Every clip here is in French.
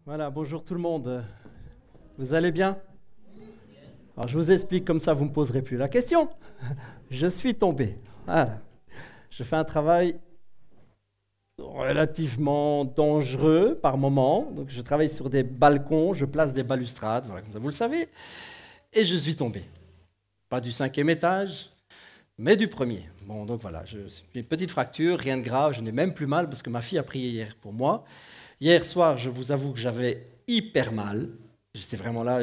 Voilà, bonjour tout le monde. Vous allez bien? Alors je vous explique comme ça, vous ne me poserez plus la question. Je suis tombé. Voilà. Je fais un travail relativement dangereux par moment. Donc je travaille sur des balcons, je place des balustrades, voilà, comme ça vous le savez. Et je suis tombé. Pas du 5e étage, mais du premier. Bon, donc voilà, j'ai une petite fracture, rien de grave, je n'ai même plus mal parce que ma fille a prié hier pour moi. Hier soir, je vous avoue que j'avais hyper mal. J'étais vraiment là,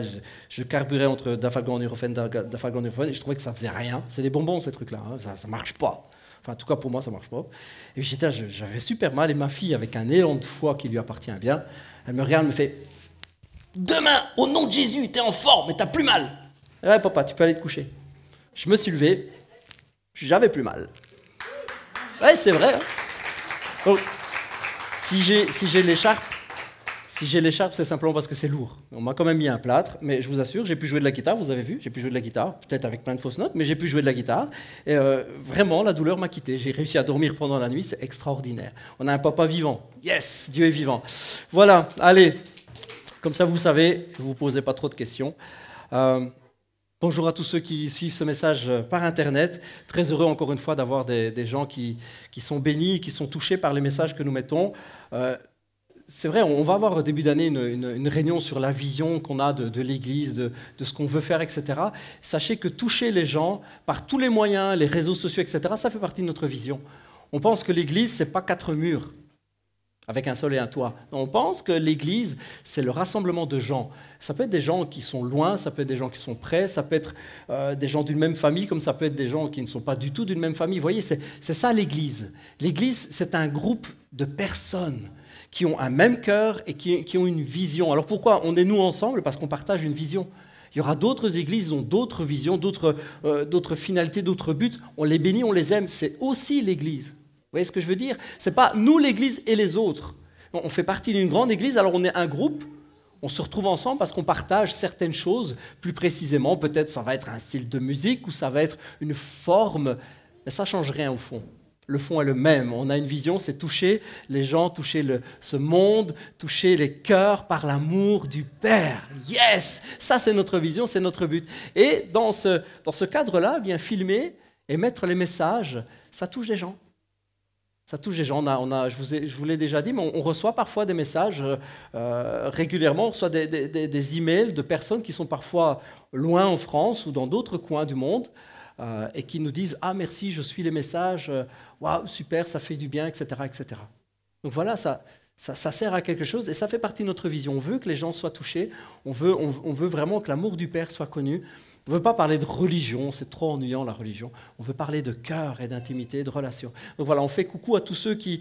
je carburais entre Dafalgan, Nurofen, Dafalgan, Nurofen, et je trouvais que ça faisait rien. C'est des bonbons, ces trucs-là, hein. Ça marche pas. Enfin, en tout cas, pour moi, ça marche pas. Et puis j'étais là, j'avais super mal, et ma fille, avec un élan de foi qui lui appartient bien, elle me regarde, elle me fait « Demain, au nom de Jésus, t'es en forme, mais t'as plus mal. » Ouais, papa, tu peux aller te coucher. Je me suis levé, j'avais plus mal. Ouais, c'est vrai. Hein. Donc, si j'ai l'écharpe, c'est simplement parce que c'est lourd. On m'a quand même mis un plâtre, mais je vous assure, j'ai pu jouer de la guitare, vous avez vu, j'ai pu jouer de la guitare, peut-être avec plein de fausses notes, mais j'ai pu jouer de la guitare. Et vraiment, la douleur m'a quitté. J'ai réussi à dormir pendant la nuit, c'est extraordinaire. On a un papa vivant. Yes, Dieu est vivant. Voilà, allez, comme ça vous savez, vous ne vous posez pas trop de questions. Bonjour à tous ceux qui suivent ce message par Internet. Très heureux encore une fois d'avoir des gens qui sont bénis, qui sont touchés par les messages que nous mettons. C'est vrai, on va avoir au début d'année une réunion sur la vision qu'on a de l'Église, de ce qu'on veut faire, etc. Sachez que toucher les gens par tous les moyens, les réseaux sociaux, etc., ça fait partie de notre vision. On pense que l'Église, ce n'est pas 4 murs avec un sol et un toit. On pense que l'Église, c'est le rassemblement de gens. Ça peut être des gens qui sont loin, ça peut être des gens qui sont près, ça peut être des gens d'une même famille, comme ça peut être des gens qui ne sont pas du tout d'une même famille. Vous voyez, c'est ça l'Église. L'Église, c'est un groupe de personnes qui ont un même cœur et qui ont une vision. Alors pourquoi on est nous ensemble? Parce qu'on partage une vision. Il y aura d'autres églises qui ont d'autres visions, d'autres finalités, d'autres buts. On les bénit, on les aime. C'est aussi l'Église. Vous voyez ce que je veux dire? Ce n'est pas nous, l'Église, et les autres. On fait partie d'une grande Église, alors on est un groupe, on se retrouve ensemble parce qu'on partage certaines choses, plus précisément, peut-être ça va être un style de musique ou ça va être une forme, mais ça ne change rien au fond. Le fond est le même. On a une vision, c'est toucher les gens, toucher ce monde, toucher les cœurs par l'amour du Père. Yes! Ça, c'est notre vision, c'est notre but. Et dans ce cadre-là, bien filmer et mettre les messages, ça touche les gens. Ça touche les gens. Je vous l'ai déjà dit, mais on reçoit parfois des messages régulièrement. On reçoit des emails de personnes qui sont parfois loin en France ou dans d'autres coins du monde et qui nous disent « Ah, merci, je suis les messages. Waouh, super, ça fait du bien, etc. etc. » Donc voilà, ça sert à quelque chose et ça fait partie de notre vision. On veut que les gens soient touchés. On veut vraiment que l'amour du Père soit connu. On ne veut pas parler de religion, c'est trop ennuyant la religion. On veut parler de cœur et d'intimité, de relation. Donc voilà, on fait coucou à tous ceux qui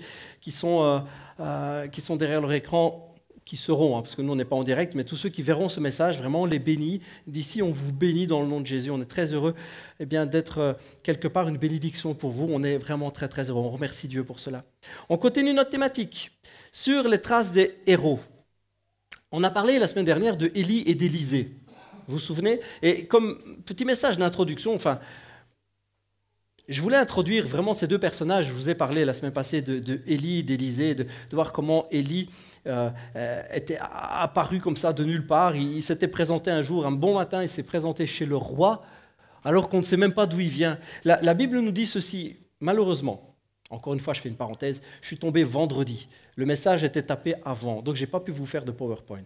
sont derrière leur écran, qui seront, parce que nous on n'est pas en direct, mais tous ceux qui verront ce message, vraiment on les bénit. D'ici on vous bénit dans le nom de Jésus. On est très heureux d'être quelque part une bénédiction pour vous. On est vraiment très très heureux. On remercie Dieu pour cela. On continue notre thématique sur les traces des héros. On a parlé la semaine dernière de Élie et d'Élisée. Vous vous souvenez? Et comme petit message d'introduction, je voulais introduire vraiment ces deux personnages. Je vous ai parlé la semaine passée de Élie, d'Élisée, de voir comment Élie était apparu comme ça de nulle part. Il s'était présenté un jour, un bon matin, il s'est présenté chez le roi, alors qu'on ne sait même pas d'où il vient. La Bible nous dit ceci, malheureusement. Encore une fois, je fais une parenthèse, je suis tombé vendredi. Le message était tapé avant, donc je n'ai pas pu vous faire de PowerPoint.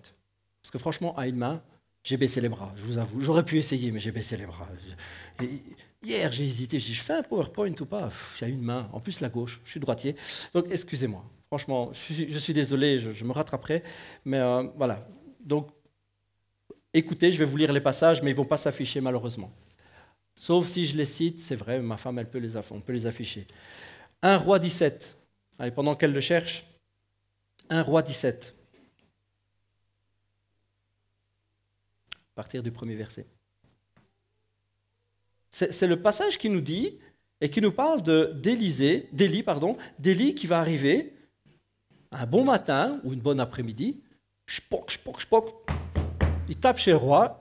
Parce que franchement, à une main, j'ai baissé les bras, je vous avoue. J'aurais pu essayer, mais j'ai baissé les bras. Et hier, j'ai hésité. Je dis, je fais un PowerPoint ou pas? Il y a une main, en plus la gauche. Je suis droitier. Donc, excusez-moi. Franchement, je suis désolé, je me rattraperai. Mais voilà. Donc, écoutez, je vais vous lire les passages, mais ils ne vont pas s'afficher malheureusement. Sauf si je les cite, c'est vrai, ma femme, on peut les afficher. 1 Roi 17. Allez, pendant qu'elle le cherche, 1 Roi 17. À partir du premier verset. C'est le passage qui nous dit et qui nous parle d'Élie qui va arriver un bon matin ou une bonne après-midi, spoc, il tape chez le roi,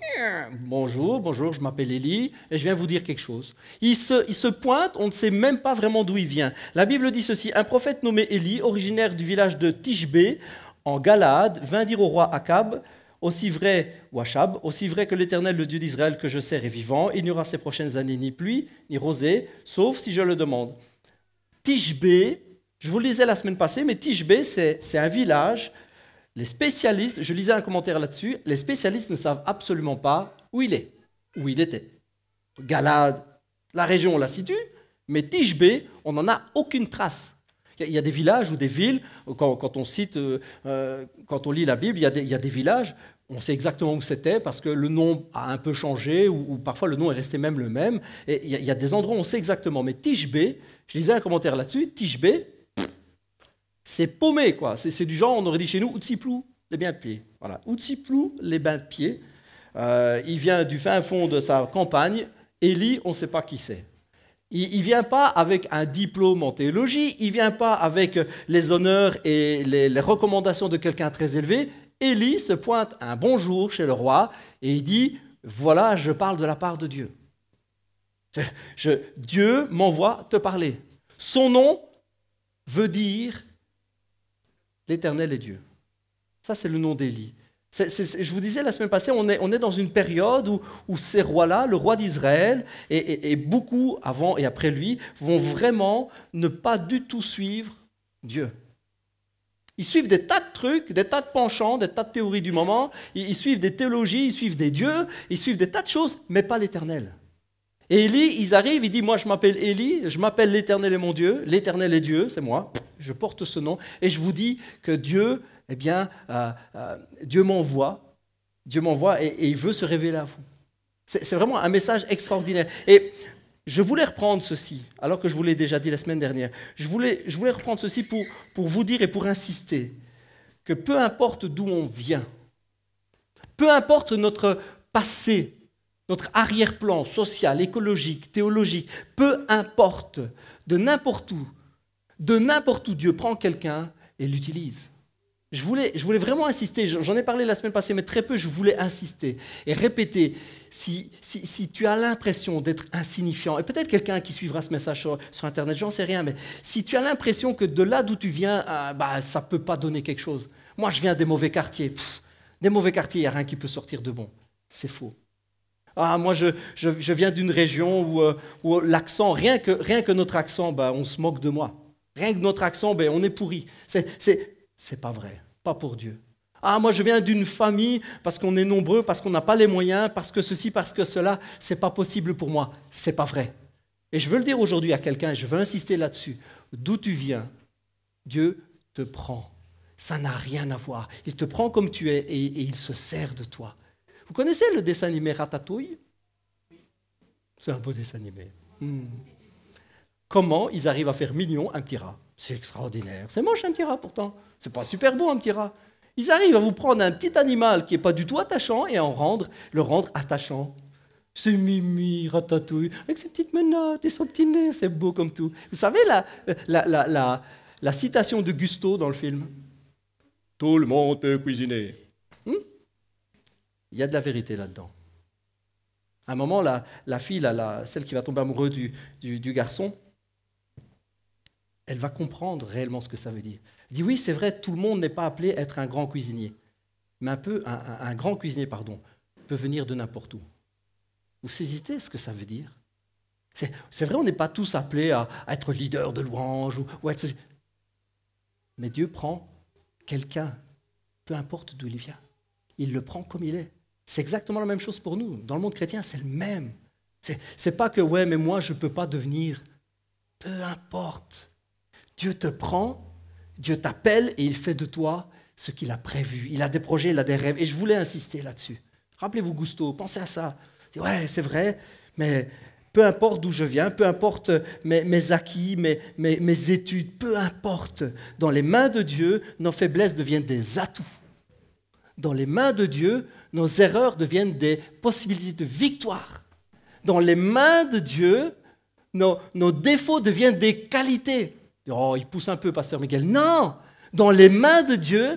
bonjour, je m'appelle Élie et je viens vous dire quelque chose. Il se pointe, on ne sait même pas vraiment d'où il vient. La Bible dit ceci, un prophète nommé Élie, originaire du village de Tishbé, en Galade, vint dire au roi Akab, aussi vrai, ou Achab, aussi vrai que l'Éternel, le Dieu d'Israël que je sers est vivant, il n'y aura ces prochaines années ni pluie, ni rosée, sauf si je le demande. Tishbé, je vous le lisais la semaine passée, mais Tishbé, c'est un village. Les spécialistes, je lisais un commentaire là-dessus, les spécialistes ne savent absolument pas où il est, où il était. Galade, la région, on la situe, mais Tishbé, on n'en a aucune trace. Il y a des villages ou des villes, quand on cite, quand on lit la Bible, il y a des villages, on sait exactement où c'était parce que le nom a un peu changé ou parfois le nom est resté même le même. Et il y a des endroits où on sait exactement. Mais Tishbé, je lisais un commentaire là-dessus, Tishbé, c'est paumé, quoi. C'est du genre, on aurait dit chez nous, Outsiplou, les bains de pied. Voilà, Outsiplou, les bains de pied. Il vient du fin fond de sa campagne. Élie, on ne sait pas qui c'est. Il ne vient pas avec un diplôme en théologie, il ne vient pas avec les honneurs et les recommandations de quelqu'un très élevé. Élie se pointe un bonjour chez le roi et il dit « Voilà, je parle de la part de Dieu. Dieu m'envoie te parler. Son nom veut dire l'Éternel est Dieu. » Ça, c'est le nom d'Élie. Je vous disais la semaine passée, on est dans une période où ces rois-là, le roi d'Israël et beaucoup avant et après lui, vont vraiment ne pas du tout suivre Dieu. Ils suivent des tas de trucs, des tas de penchants, des tas de théories du moment, ils suivent des théologies, ils suivent des dieux, ils suivent des tas de choses, mais pas l'Éternel. Et Élie, ils arrivent, il dit, moi je m'appelle Élie, je m'appelle l'Éternel est mon Dieu, l'Éternel est Dieu, c'est moi, je porte ce nom, et je vous dis que Dieu, eh bien, Dieu m'envoie et il veut se révéler à vous. C'est vraiment un message extraordinaire. Et je voulais reprendre ceci, alors que je vous l'ai déjà dit la semaine dernière. Je voulais reprendre ceci pour vous dire et pour insister que peu importe d'où on vient, peu importe notre passé, notre arrière-plan social, écologique, théologique, peu importe, de n'importe où Dieu prend quelqu'un et l'utilise. Je voulais vraiment insister, j'en ai parlé la semaine passée, mais très peu, je voulais insister et répéter, si tu as l'impression d'être insignifiant, et peut-être quelqu'un qui suivra ce message sur Internet, j'en sais rien, mais si tu as l'impression que de là d'où tu viens, ça ne peut pas donner quelque chose. Moi, je viens des mauvais quartiers. Des mauvais quartiers, il n'y a rien qui peut sortir de bon. C'est faux. Moi, je viens d'une région où l'accent, rien que notre accent, on se moque de moi. Rien que notre accent, on est pourri. C'est pas vrai, pas pour Dieu. Moi je viens d'une famille parce qu'on est nombreux, parce qu'on n'a pas les moyens, parce que ceci, parce que cela, c'est pas possible pour moi. C'est pas vrai. Et je veux le dire aujourd'hui à quelqu'un, et je veux insister là-dessus. D'où tu viens, Dieu te prend. Ça n'a rien à voir. Il te prend comme tu es et il se sert de toi. Vous connaissez le dessin animé Ratatouille? C'est un beau dessin animé. Comment ils arrivent à faire mignon un petit rat? C'est extraordinaire. C'est moche un petit rat pourtant. C'est pas super beau un petit rat. Ils arrivent à vous prendre un petit animal qui n'est pas du tout attachant et le rendre attachant. C'est Mimi, Ratatouille, avec ses petites menottes et son petit nez, c'est beau comme tout. Vous savez la citation de Gusto dans le film? Tout le monde peut cuisiner. Il y a de la vérité là-dedans. À un moment, la fille, celle qui va tomber amoureuse du garçon, elle va comprendre réellement ce que ça veut dire. Elle dit oui, c'est vrai, tout le monde n'est pas appelé à être un grand cuisinier. Mais un grand cuisinier, peut venir de n'importe où. Vous saisissez ce que ça veut dire? C'est vrai, on n'est pas tous appelés à être leader de louange ou être... Mais Dieu prend quelqu'un, peu importe d'où il vient. Il le prend comme il est. C'est exactement la même chose pour nous. Dans le monde chrétien, c'est le même. C'est pas que, ouais, mais moi, je ne peux pas devenir. Peu importe. Dieu te prend, Dieu t'appelle et il fait de toi ce qu'il a prévu. Il a des projets, il a des rêves. Et je voulais insister là-dessus. Rappelez-vous Gusto, pensez à ça. Ouais, c'est vrai, mais peu importe d'où je viens, peu importe mes acquis, mes études, peu importe. Dans les mains de Dieu, nos faiblesses deviennent des atouts. Dans les mains de Dieu, nos erreurs deviennent des possibilités de victoire. Dans les mains de Dieu, nos défauts deviennent des qualités. Oh, il pousse un peu, pasteur Miguel. Non, dans les mains de Dieu,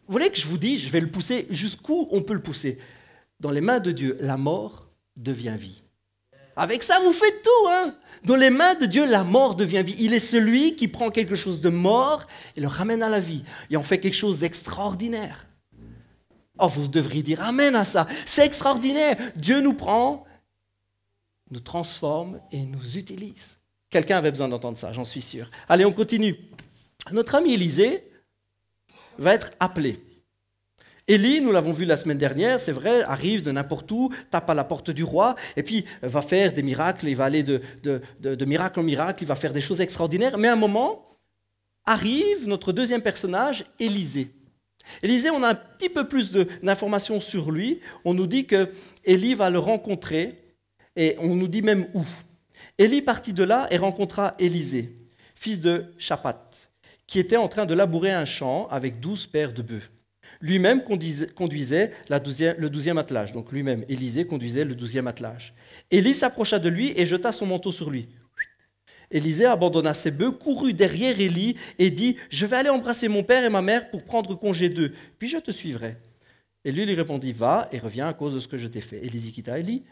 vous voulez que je vous dise, je vais le pousser jusqu'où on peut le pousser. Dans les mains de Dieu, la mort devient vie. Avec ça, vous faites tout. Hein. Dans les mains de Dieu, la mort devient vie. Il est celui qui prend quelque chose de mort et le ramène à la vie. Et en fait quelque chose d'extraordinaire. Oh, vous devriez dire amen à ça. C'est extraordinaire. Dieu nous prend, nous transforme et nous utilise. Quelqu'un avait besoin d'entendre ça, j'en suis sûr. Allez, on continue. Notre ami Élisée va être appelé. Élie, nous l'avons vu la semaine dernière, c'est vrai, arrive de n'importe où, tape à la porte du roi, et puis va faire des miracles, il va aller de miracle en miracle, il va faire des choses extraordinaires. Mais à un moment, arrive notre deuxième personnage, Élisée. Élisée, on a un petit peu plus d'informations sur lui. On nous dit que Élie va le rencontrer, et on nous dit même où. Élie partit de là et rencontra Élisée, fils de Shaphat, qui était en train de labourer un champ avec 12 paires de bœufs. Lui-même conduisait le 12e attelage. Donc lui-même, Élisée, conduisait le 12e attelage. Élie s'approcha de lui et jeta son manteau sur lui. Élisée abandonna ses bœufs, courut derrière Élie et dit « Je vais aller embrasser mon père et ma mère pour prendre congé d'eux, puis je te suivrai. » Élie lui répondit « Va et reviens à cause de ce que je t'ai fait. » Élisée quitta Élie,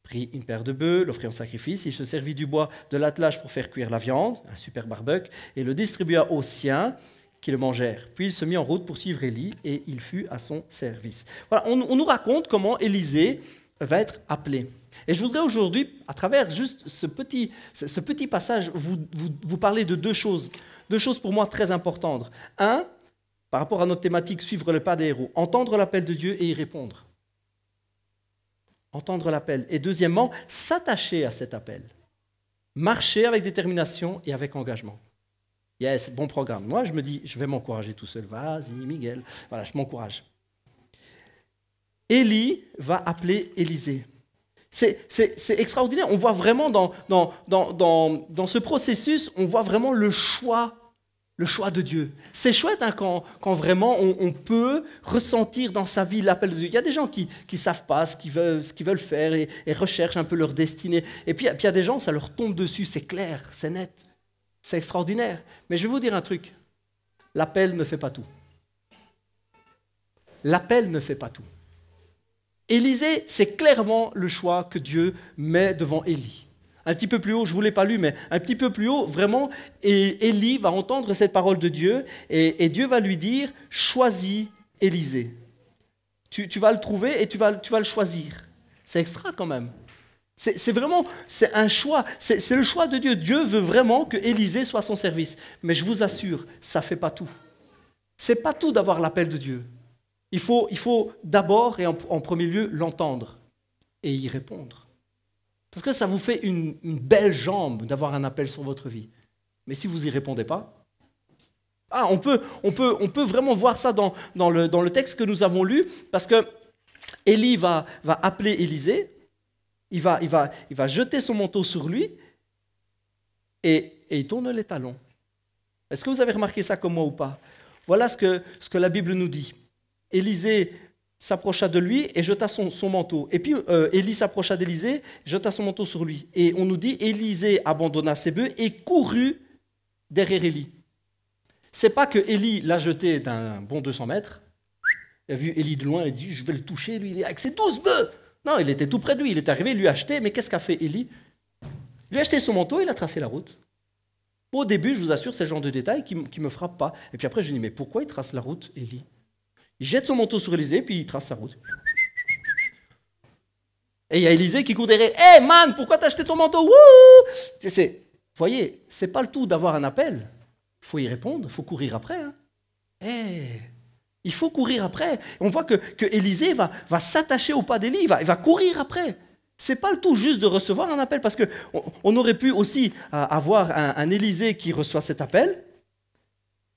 prit une paire de bœufs, l'offrit en sacrifice, il se servit du bois de l'attelage pour faire cuire la viande, un super barbecue, et le distribua aux siens, qui le mangèrent. Puis il se mit en route pour suivre Élie et il fut à son service. Voilà, on nous raconte comment Élisée va être appelé. Et je voudrais aujourd'hui, à travers juste ce petit passage, vous parler de deux choses pour moi très importantes. Un, par rapport à notre thématique, suivre le pas des héros, entendre l'appel de Dieu et y répondre. Entendre l'appel. Et deuxièmement, s'attacher à cet appel. Marcher avec détermination et avec engagement. Yes, bon programme. Moi, je me dis, je vais m'encourager tout seul. Vas-y, Miguel. Voilà, je m'encourage. Élie va appeler Élisée. C'est extraordinaire. On voit vraiment dans ce processus, on voit vraiment le choix de Dieu. C'est chouette hein, quand vraiment on peut ressentir dans sa vie l'appel de Dieu. Il y a des gens qui ne savent pas ce qu'ils veulent faire et recherchent un peu leur destinée. Et puis il y a des gens, ça leur tombe dessus, c'est clair, c'est net. C'est extraordinaire. Mais je vais vous dire un truc. L'appel ne fait pas tout. L'appel ne fait pas tout. Élisée, c'est clairement le choix que Dieu met devant Élie. Un petit peu plus haut, je ne vous l'ai pas lu, mais un petit peu plus haut, vraiment, Élie va entendre cette parole de Dieu et Dieu va lui dire, choisis Élisée. Tu vas le trouver et tu vas le choisir. C'est extra quand même. C'est un choix, c'est le choix de Dieu. Dieu veut vraiment que Élisée soit à son service. Mais je vous assure, ça ne fait pas tout. Ce n'est pas tout d'avoir l'appel de Dieu. Il faut d'abord et en premier lieu l'entendre et y répondre. Parce que ça vous fait une belle jambe d'avoir un appel sur votre vie. Mais si vous n'y répondez pas, on peut vraiment voir ça dans le texte que nous avons lu, parce que Élie va appeler Élisée. Il va jeter son manteau sur lui et il tourne les talons. Est-ce que vous avez remarqué ça comme moi ou pas? Voilà ce que la Bible nous dit. Élisée s'approcha de lui et jeta son manteau. Et puis Élie s'approcha d'Élisée, jeta son manteau sur lui. Et on nous dit, Élisée abandonna ses bœufs et courut derrière Élie. C'est pas que Élie l'a jeté d'un bon 200 mètres. Il a vu Élie de loin, il a dit, je vais le toucher, lui, il est avec ses 12 bœufs. Non, il était tout près de lui, il est arrivé, il lui a acheté, mais qu'est-ce qu'a fait Élie? Il lui a acheté son manteau, il a tracé la route. Au début, je vous assure, c'est le genre de détail qui ne me frappe pas. Et puis après, je me dis, mais pourquoi il trace la route, Élie? Il jette son manteau sur Élisée, puis il trace sa route. Et il y a Élisée qui court derrière, « Hey man, pourquoi t'as acheté ton manteau? Wouh !» Vous voyez, c'est pas le tout d'avoir un appel. Il faut y répondre, il faut courir après. Hein. Hey, il faut courir après. On voit que Élisée va s'attacher au pas d'Élie, il va courir après. C'est pas le tout juste de recevoir un appel, parce qu'on aurait pu aussi avoir un Élisée qui reçoit cet appel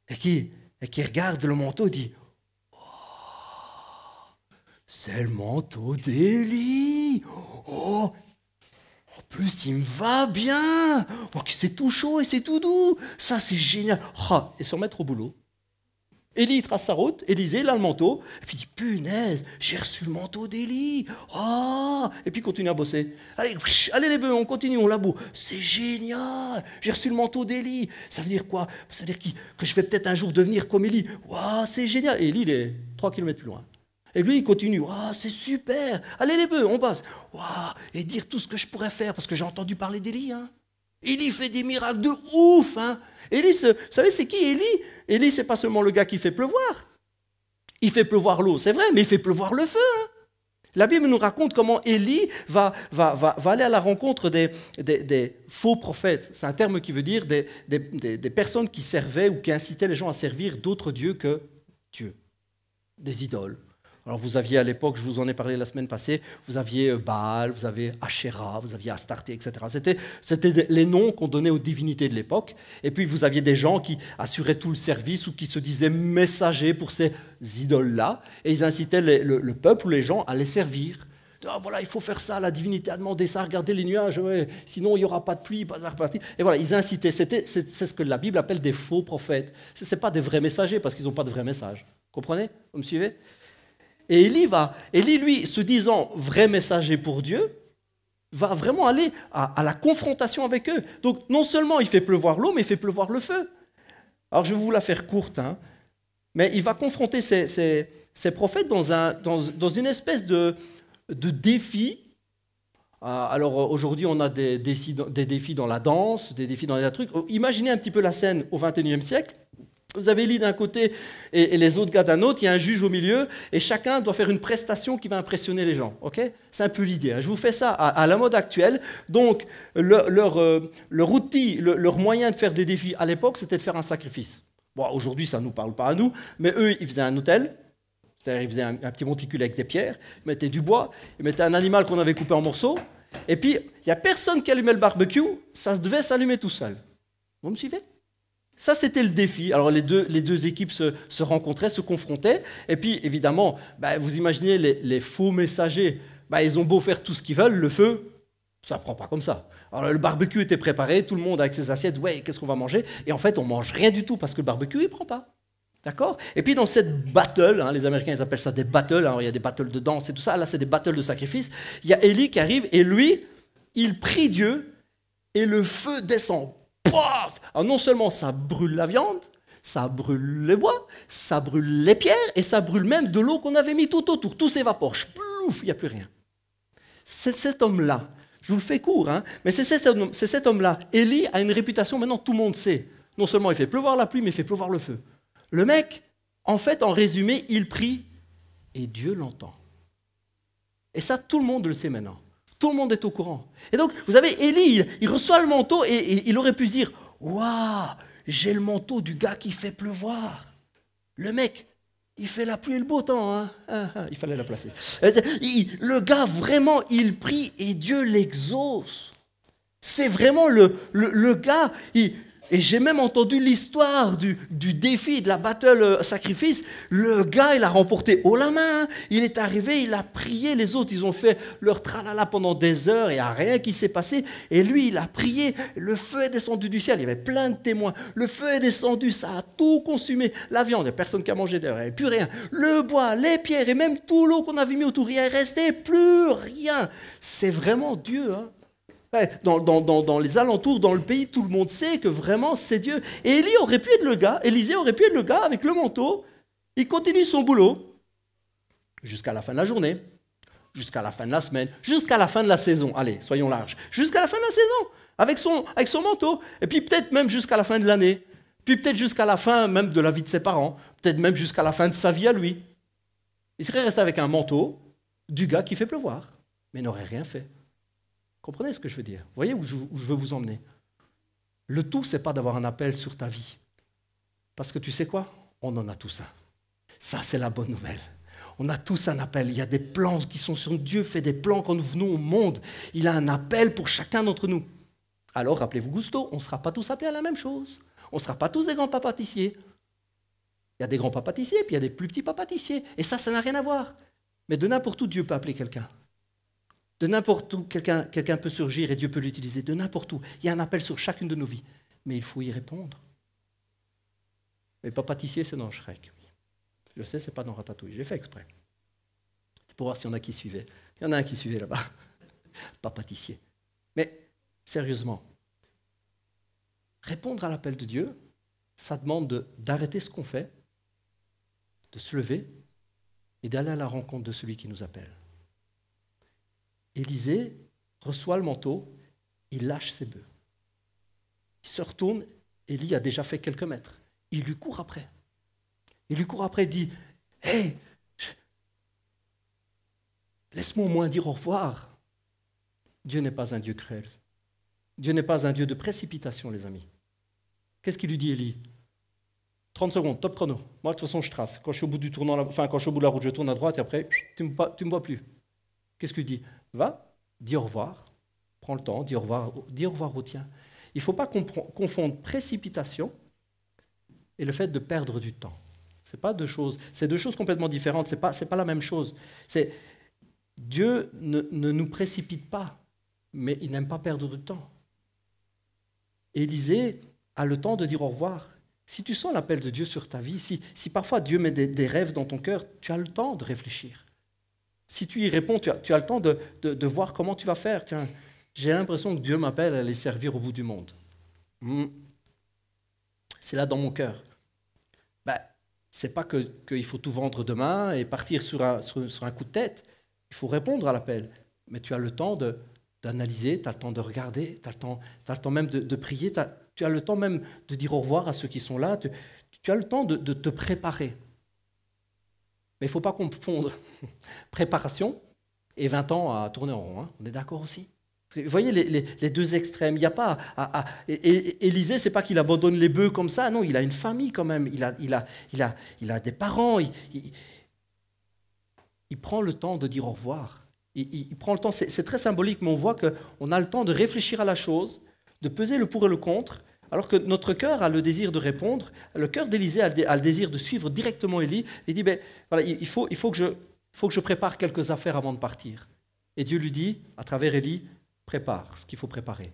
et qui regarde le manteau et dit « Oh, c'est le manteau d'Élie. Oh, en plus, il me va bien. Oh, c'est tout chaud et c'est tout doux. Ça, c'est génial. Oh, » Et se remettre au boulot. Élie trace sa route, Élisée, il a le manteau, et puis il dit, punaise, j'ai reçu le manteau d'Élie. Oh, et puis il continue à bosser. Allez les bœufs, on continue, on laboure. C'est génial, j'ai reçu le manteau d'Élie. Ça veut dire quoi? Ça veut dire que je vais peut-être un jour devenir comme Élie. Wow, c'est génial. Et Élie, il est 3 km plus loin. Et lui, il continue. Ah, c'est super. Allez les bœufs, on passe. Waouh, et dire tout ce que je pourrais faire, parce que j'ai entendu parler d'Élie. Hein. Élie fait des miracles de ouf. Hein. Élie, vous savez, c'est qui Élie? Élie, c'est pas seulement le gars qui fait pleuvoir. Il fait pleuvoir l'eau, c'est vrai, mais il fait pleuvoir le feu. Hein. La Bible nous raconte comment Élie va aller à la rencontre des faux prophètes. C'est un terme qui veut dire des personnes qui servaient ou qui incitaient les gens à servir d'autres dieux que Dieu, des idoles. Alors vous aviez à l'époque, je vous en ai parlé la semaine passée, vous aviez Baal, vous aviez Asherah, vous aviez Astarté, etc. C'était les noms qu'on donnait aux divinités de l'époque. Et puis vous aviez des gens qui assuraient tout le service ou qui se disaient messagers pour ces idoles-là. Et ils incitaient le peuple ou les gens à les servir. Ah, voilà, il faut faire ça, la divinité a demandé ça, regardez les nuages, ouais, sinon il n'y aura pas de pluie, pas de parti. Et voilà, ils incitaient. C'est ce que la Bible appelle des faux prophètes. Ce n'est pas des vrais messagers parce qu'ils n'ont pas de vrais messages. Comprenez? Vous me suivez? Et Élie, lui, se disant vrai messager pour Dieu, va vraiment aller à la confrontation avec eux. Donc, non seulement il fait pleuvoir l'eau, mais il fait pleuvoir le feu. Alors, je vais vous la faire courte, hein, mais il va confronter ces prophètes dans une espèce de défi. Alors, aujourd'hui, on a des défis dans la danse, des défis dans les trucs. Imaginez un petit peu la scène au XXIe siècle. Vous avez Élie d'un côté et les autres gars d'un autre, il y a un juge au milieu et chacun doit faire une prestation qui va impressionner les gens. Okay, c'est un peu l'idée. Hein. Je vous fais ça à la mode actuelle. Donc, leur outil, leur moyen de faire des défis à l'époque, c'était de faire un sacrifice. Bon, aujourd'hui, ça ne nous parle pas à nous, mais eux, ils faisaient un autel. C'est-à-dire, ils faisaient un petit monticule avec des pierres, ils mettaient du bois, ils mettaient un animal qu'on avait coupé en morceaux, et puis, il n'y a personne qui allumait le barbecue, ça devait s'allumer tout seul. Vous me suivez ? Ça, c'était le défi. Alors, les deux équipes se rencontraient, se confrontaient. Et puis, évidemment, vous imaginez les faux messagers. Ils ont beau faire tout ce qu'ils veulent, le feu, ça ne prend pas comme ça. Alors, le barbecue était préparé, tout le monde avec ses assiettes. Ouais, qu'est-ce qu'on va manger? Et en fait, on ne mange rien du tout parce que le barbecue, il ne prend pas. D'accord? Et puis, dans cette battle, hein, les Américains, ils appellent ça des battles. Alors, il y a des battles de danse et tout ça. Là, c'est des battles de sacrifice. Il y a Élie qui arrive et lui, il prie Dieu et le feu descend. Paf! Alors non seulement ça brûle la viande, ça brûle les bois, ça brûle les pierres et ça brûle même de l'eau qu'on avait mis tout autour. Tout s'évapore. Plouf, il n'y a plus rien. C'est cet homme-là. Je vous le fais court, hein, mais c'est cet homme-là. Élie a une réputation, maintenant tout le monde sait. Non seulement il fait pleuvoir la pluie, mais il fait pleuvoir le feu. Le mec, en fait, en résumé, il prie et Dieu l'entend. Et ça, tout le monde le sait maintenant. Tout le monde est au courant. Et donc, vous avez Élie, il reçoit le manteau et il aurait pu se dire « Waouh, j'ai le manteau du gars qui fait pleuvoir. » Le mec, il fait la pluie et le beau temps. Hein. Il fallait la placer. Le gars, vraiment, il prie et Dieu l'exauce. C'est vraiment le gars... Et j'ai même entendu l'histoire du défi, de la battle sacrifice. Le gars, il a remporté haut la main. Il est arrivé, il a prié. Les autres, ils ont fait leur tralala pendant des heures. Il n'y a rien qui s'est passé. Et lui, il a prié. Le feu est descendu du ciel. Il y avait plein de témoins. Le feu est descendu. Ça a tout consumé. La viande, il n'y a personne qui a mangé d'ailleurs. Il n'y avait plus rien. Le bois, les pierres et même tout l'eau qu'on avait mis autour. Il n'y restait plus rien. C'est vraiment Dieu, hein. Dans les alentours, dans le pays, tout le monde sait que vraiment c'est Dieu. Et Élisée aurait pu être le gars avec le manteau. Il continue son boulot jusqu'à la fin de la journée, jusqu'à la fin de la semaine, jusqu'à la fin de la saison. Allez, soyons larges. Jusqu'à la fin de la saison, avec son manteau. Et puis peut-être même jusqu'à la fin de l'année. Puis peut-être jusqu'à la fin même de la vie de ses parents. Peut-être même jusqu'à la fin de sa vie à lui. Il serait resté avec un manteau du gars qui fait pleuvoir, mais n'aurait rien fait. Comprenez ce que je veux dire? Vous voyez où je veux vous emmener? Le tout, ce n'est pas d'avoir un appel sur ta vie. Parce que tu sais quoi? On en a tous un. Ça, c'est la bonne nouvelle. On a tous un appel. Il y a des plans qui sont sur Dieu, fait des plans quand nous venons au monde. Il a un appel pour chacun d'entre nous. Alors, rappelez-vous Gusto, on ne sera pas tous appelés à la même chose. On ne sera pas tous des grands papas pâtissiers. Il y a des grands papas pâtissiers, puis il y a des plus petits papas pâtissiers. Et ça n'a rien à voir. Mais de n'importe où, Dieu peut appeler quelqu'un. De n'importe où, quelqu'un peut surgir et Dieu peut l'utiliser. De n'importe où. Il y a un appel sur chacune de nos vies. Mais il faut y répondre. Mais pas pâtissier, c'est dans Shrek. Je sais, c'est pas dans Ratatouille. J'ai fait exprès. C'est pour voir s'il y en a qui suivaient. Il y en a un qui suivait là-bas. Pas pâtissier. Mais sérieusement, répondre à l'appel de Dieu, ça demande d'arrêter ce qu'on fait, de se lever et d'aller à la rencontre de celui qui nous appelle. Élisée reçoit le manteau, il lâche ses bœufs. Il se retourne, Élie a déjà fait quelques mètres. Il lui court après. Il lui court après et dit « Hey, laisse-moi au moins dire au revoir. » Dieu n'est pas un Dieu cruel. Dieu n'est pas un Dieu de précipitation, les amis. Qu'est-ce qu'il lui dit, Élie? 30 secondes, top chrono. Moi, de toute façon, je trace. Quand je suis au bout du tournant, quand je suis au bout de la route, je tourne à droite et après, tu ne me vois plus. Qu'est-ce qu'il dit? Va, dis au revoir, prends le temps, dis au revoir au tien. Il ne faut pas confondre précipitation et le fait de perdre du temps. C'est deux choses complètement différentes. C'est pas la même chose. Dieu ne nous précipite pas, mais il n'aime pas perdre du temps. Élisée a le temps de dire au revoir. Si tu sens l'appel de Dieu sur ta vie, si parfois Dieu met des rêves dans ton cœur, tu as le temps de réfléchir. Si tu y réponds, tu as le temps de voir comment tu vas faire. Tiens, j'ai l'impression que Dieu m'appelle à aller servir au bout du monde. C'est là dans mon cœur. C'est pas qu'il faut tout vendre demain et partir sur un coup de tête. Il faut répondre à l'appel. Mais tu as le temps d'analyser, tu as le temps de regarder, tu as le temps même de prier, tu as le temps même de dire au revoir à ceux qui sont là, tu as le temps de te préparer. Mais il ne faut pas confondre préparation et 20 ans à tourner en rond. Hein. On est d'accord aussi? Vous voyez les deux extrêmes. Il n'y a pas Élisée, ce n'est pas qu'il abandonne les bœufs comme ça. Non, il a une famille quand même. Il a des parents. Il prend le temps de dire au revoir. Il prend le temps. C'est très symbolique, mais on voit qu'on a le temps de réfléchir à la chose, de peser le pour et le contre, alors que notre cœur a le désir de répondre. Le cœur d'Élisée a le désir de suivre directement Élie. Il dit, voilà, il faut que je prépare quelques affaires avant de partir. Et Dieu lui dit, à travers Élie, prépare ce qu'il faut préparer.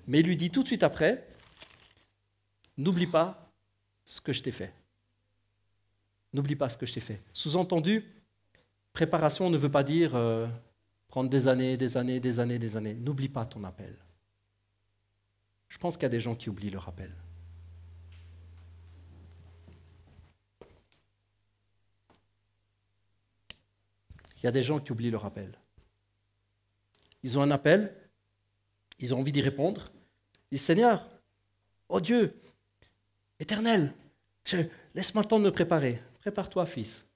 Mais il lui dit tout de suite après, n'oublie pas ce que je t'ai fait. N'oublie pas ce que je t'ai fait. Sous-entendu, préparation ne veut pas dire prendre des années. N'oublie pas ton appel. Je pense qu'il y a des gens qui oublient leur appel. Il y a des gens qui oublient leur appel. Ils ont un appel, ils ont envie d'y répondre. Ils disent, Seigneur, oh Dieu, éternel, laisse-moi le temps de me préparer. Prépare-toi, fils.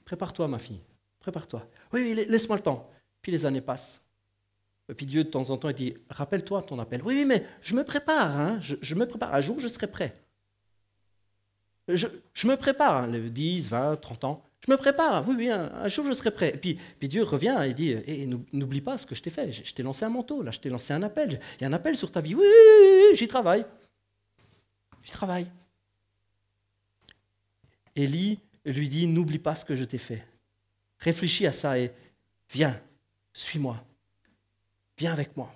Prépare-toi, ma fille. Prépare-toi. Oui, laisse-moi le temps. Puis les années passent. Et puis Dieu, de temps en temps, il dit, rappelle-toi ton appel. Oui, mais je me prépare. Hein, je me prépare. Un jour, je serai prêt. Je me prépare, hein, les 10, 20, 30 ans. Je me prépare, oui, un jour je serai prêt. Et puis Dieu revient et dit, n'oublie pas ce que je t'ai fait. Je t'ai lancé un manteau, là, je t'ai lancé un appel. Il y a un appel sur ta vie. Oui, j'y travaille. J'y travaille. Élie lui dit, n'oublie pas ce que je t'ai fait. Réfléchis à ça et viens, suis-moi. Viens avec moi.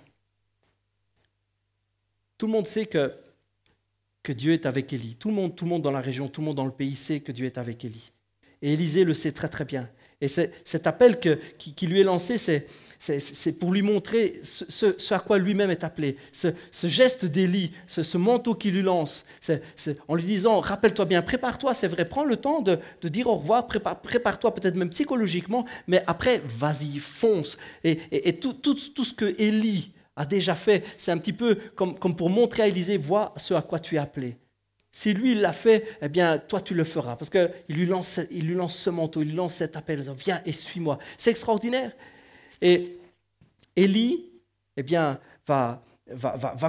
Tout le monde sait que Dieu est avec Élie. Tout le monde dans la région, tout le monde dans le pays sait que Dieu est avec Élie. Et Élisée le sait très très bien. Et cet appel qui lui est lancé, c'est pour lui montrer ce à quoi lui-même est appelé. Ce geste d'Élie, ce manteau qu'il lui lance, en lui disant, rappelle-toi bien, prépare-toi, c'est vrai, prends le temps de dire au revoir, prépare-toi peut-être même psychologiquement, mais après, vas-y, fonce. Et tout ce que Élie a déjà fait, c'est un petit peu comme pour montrer à Élisée, vois ce à quoi tu es appelé. Si lui, il l'a fait, eh bien, toi, tu le feras. Parce qu'il lui lance ce manteau, il lui lance cet appel, viens et suis-moi. C'est extraordinaire. Et Élie, eh bien, va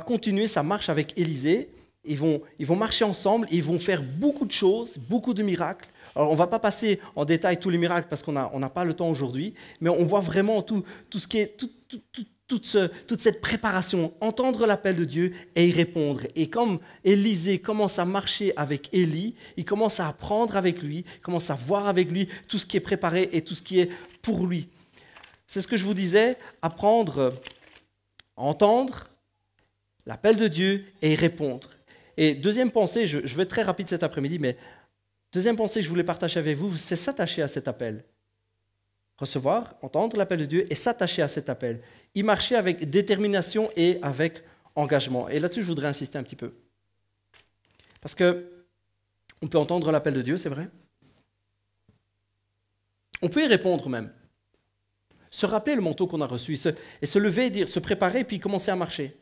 continuer sa marche avec Élisée. Ils vont marcher ensemble, ils vont faire beaucoup de choses, beaucoup de miracles. Alors, on ne va pas passer en détail tous les miracles parce qu'on n'a pas le temps aujourd'hui, mais on voit vraiment tout ce qui est... toute cette préparation, entendre l'appel de Dieu et y répondre. Et comme Élisée commence à marcher avec Élie, il commence à apprendre avec lui, il commence à voir avec lui tout ce qui est préparé et tout ce qui est pour lui. C'est ce que je vous disais, apprendre à entendre l'appel de Dieu et y répondre. Et deuxième pensée, je vais être très rapide cet après-midi, mais deuxième pensée que je voulais partager avec vous, c'est s'attacher à cet appel. Recevoir, entendre l'appel de Dieu et s'attacher à cet appel. Y marcher avec détermination et avec engagement. Et là-dessus, je voudrais insister un petit peu. Parce que on peut entendre l'appel de Dieu, c'est vrai. On peut y répondre même. Se rappeler le manteau qu'on a reçu et se lever, dire, se préparer, puis commencer à marcher.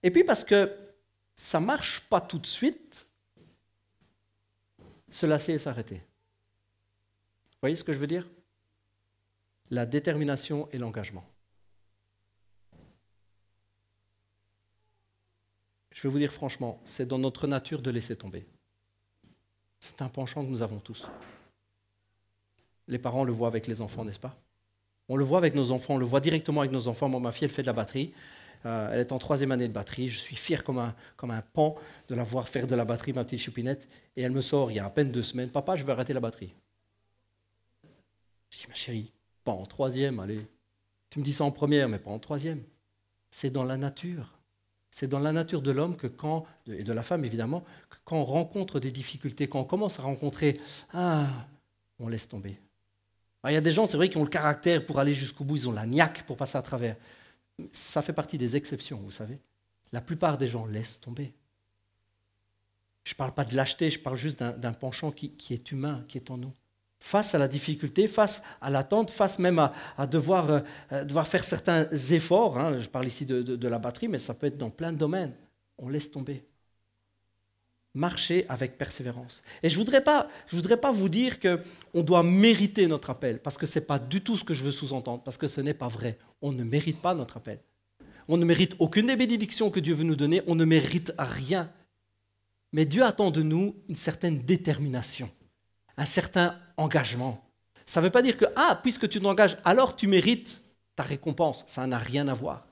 Et puis parce que ça ne marche pas tout de suite, se lasser et s'arrêter. Vous voyez ce que je veux dire? La détermination et l'engagement. Je vais vous dire franchement, c'est dans notre nature de laisser tomber. C'est un penchant que nous avons tous. Les parents le voient avec les enfants, n'est-ce pas? On le voit avec nos enfants, on le voit directement avec nos enfants. Moi, ma fille, elle fait de la batterie. Elle est en 3e année de batterie. Je suis fier comme un pan de la voir faire de la batterie, ma petite choupinette. Et elle me sort, il y a à peine 2 semaines, « Papa, je vais arrêter la batterie. » Je dis, « Ma chérie, pas en 3e, allez. Tu me dis ça en 1re, mais pas en 3e. » C'est dans la nature. C'est dans la nature de l'homme et de la femme évidemment, que quand on rencontre des difficultés, quand on commence à rencontrer, on laisse tomber. Alors, il y a des gens, c'est vrai, qui ont le caractère pour aller jusqu'au bout, ils ont la niaque pour passer à travers. Ça fait partie des exceptions, vous savez. La plupart des gens laissent tomber. Je ne parle pas de lâcheté, je parle juste d'un penchant qui est humain, qui est en nous. Face à la difficulté, face à l'attente, face même à devoir faire certains efforts, hein, je parle ici de la batterie, mais ça peut être dans plein de domaines, on laisse tomber. Marcher avec persévérance. Et je voudrais pas vous dire qu'on doit mériter notre appel, parce que ce n'est pas du tout ce que je veux sous-entendre, parce que ce n'est pas vrai. On ne mérite pas notre appel. On ne mérite aucune des bénédictions que Dieu veut nous donner, on ne mérite rien. Mais Dieu attend de nous une certaine détermination, un certain engagement. Ça ne veut pas dire que, puisque tu t'engages, alors tu mérites ta récompense. Ça n'a rien à voir.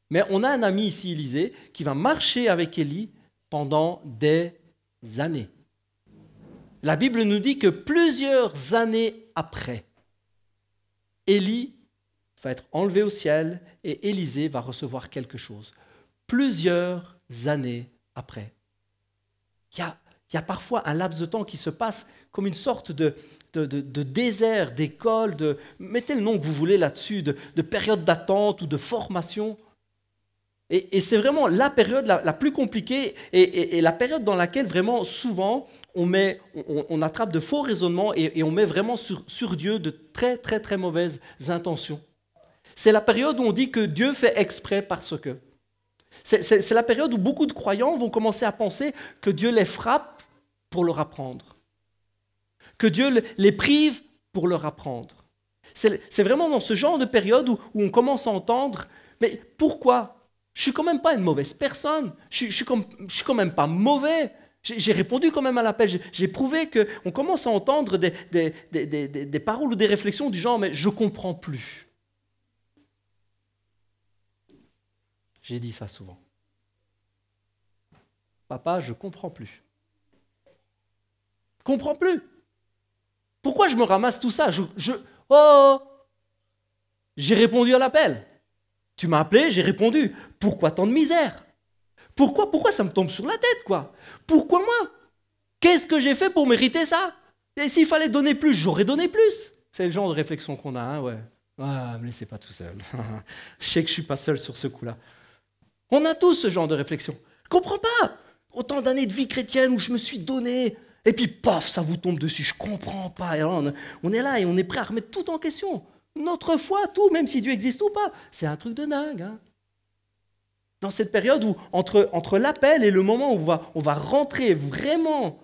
Mais on a un ami ici, Élisée, qui va marcher avec Élie pendant des années. La Bible nous dit que plusieurs années après, Élie va être enlevé au ciel et Élisée va recevoir quelque chose. Plusieurs années après. Il y a parfois un laps de temps qui se passe comme une sorte de désert, d'école, mettez le nom que vous voulez là-dessus, de période d'attente ou de formation. Et c'est vraiment la période la plus compliquée et la période dans laquelle vraiment souvent on attrape de faux raisonnements et on met vraiment sur Dieu de très très très mauvaises intentions. C'est la période où on dit que Dieu fait exprès parce que. C'est la période où beaucoup de croyants vont commencer à penser que Dieu les frappe pour leur apprendre, que Dieu les prive pour leur apprendre. C'est vraiment dans ce genre de période où on commence à entendre, mais pourquoi ? Je ne suis quand même pas une mauvaise personne, je ne suis quand même pas mauvais. J'ai répondu quand même à l'appel, j'ai prouvé qu'on commence à entendre des paroles ou des réflexions du genre « mais je ne comprends plus ». J'ai dit ça souvent. Papa, je ne comprends plus. Je ne comprends plus. Pourquoi je me ramasse tout ça? J'ai répondu à l'appel. Tu m'as appelé, j'ai répondu. Pourquoi tant de misère? Pourquoi ça me tombe sur la tête, quoi? Pourquoi moi? Qu'est-ce que j'ai fait pour mériter ça? Et s'il fallait donner plus, j'aurais donné plus. C'est le genre de réflexion qu'on a, hein, ouais. Ne me laissez pas tout seul. Je sais que je ne suis pas seul sur ce coup-là. On a tous ce genre de réflexion. Je ne comprends pas. Autant d'années de vie chrétienne où je me suis donné, et puis paf, ça vous tombe dessus. Je ne comprends pas. Et alors on est là et on est prêt à remettre tout en question. Notre foi, tout, même si Dieu existe ou pas. C'est un truc de dingue. Hein. Dans cette période où, entre l'appel et le moment où on va rentrer vraiment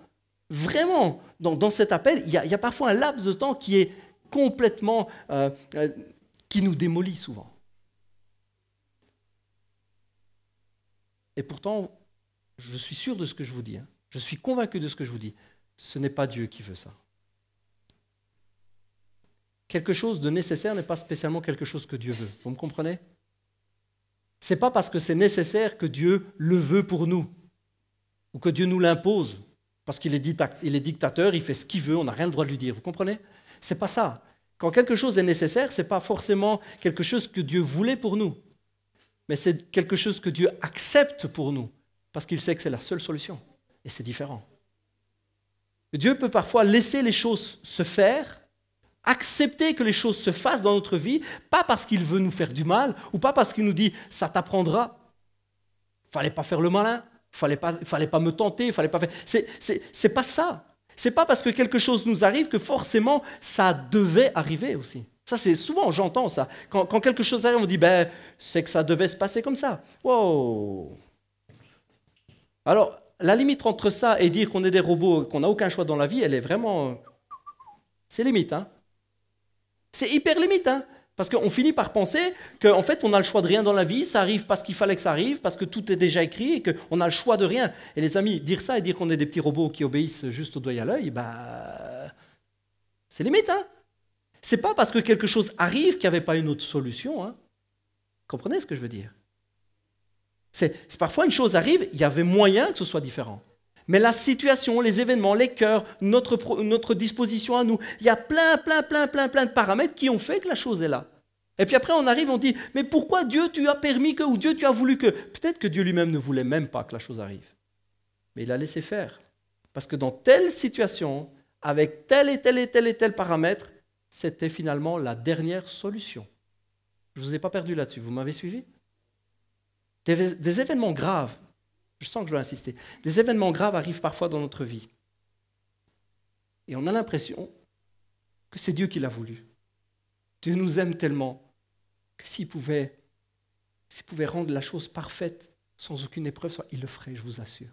dans cet appel, il y a parfois un laps de temps qui est complètement, qui nous démolit souvent. Et pourtant, je suis sûr de ce que je vous dis. Hein. Je suis convaincu de ce que je vous dis. Ce n'est pas Dieu qui veut ça. Quelque chose de nécessaire n'est pas spécialement quelque chose que Dieu veut. Vous me comprenez? Ce n'est pas parce que c'est nécessaire que Dieu le veut pour nous ou que Dieu nous l'impose parce qu'il est dictateur, il fait ce qu'il veut, on n'a rien le droit de lui dire. Vous comprenez? Ce n'est pas ça. Quand quelque chose est nécessaire, ce n'est pas forcément quelque chose que Dieu voulait pour nous, mais c'est quelque chose que Dieu accepte pour nous parce qu'il sait que c'est la seule solution. Et c'est différent. Dieu peut parfois laisser les choses se faire, accepter que les choses se fassent dans notre vie, pas parce qu'il veut nous faire du mal, ou pas parce qu'il nous dit « ça t'apprendra ». Il ne fallait pas faire le malin, il ne fallait pas me tenter, il fallait pas faire... C'est pas ça. C'est pas parce que quelque chose nous arrive que forcément ça devait arriver aussi. Ça, c'est souvent, j'entends ça. Quand quelque chose arrive, on dit, ben, c'est que ça devait se passer comme ça. Wow. Alors, la limite entre ça et dire qu'on est des robots, qu'on n'a aucun choix dans la vie, elle est vraiment... C'est limite, hein. C'est hyper limite, hein. Parce qu'on finit par penser qu'en fait, on a le choix de rien dans la vie, ça arrive parce qu'il fallait que ça arrive, parce que tout est déjà écrit et qu'on a le choix de rien. Et les amis, dire ça et dire qu'on est des petits robots qui obéissent juste au doigt et à l'œil, bah, c'est limite, hein. C'est pas parce que quelque chose arrive qu'il n'y avait pas une autre solution, hein. Comprenez ce que je veux dire? C'est parfois une chose arrive, il y avait moyen que ce soit différent. Mais la situation, les événements, les cœurs, notre disposition à nous, il y a plein de paramètres qui ont fait que la chose est là. Et puis après, on arrive, on dit, mais pourquoi Dieu, tu as permis que, ou Dieu, tu as voulu que... Peut-être que Dieu lui-même ne voulait même pas que la chose arrive. Mais il a laissé faire. Parce que dans telle situation, avec tel et tel paramètre, c'était finalement la dernière solution. Je ne vous ai pas perdu là-dessus, vous m'avez suivi? Des événements graves, je sens que je dois insister, des événements graves arrivent parfois dans notre vie. Et on a l'impression que c'est Dieu qui l'a voulu. Dieu nous aime tellement que s'il pouvait rendre la chose parfaite sans aucune épreuve, il le ferait, je vous assure.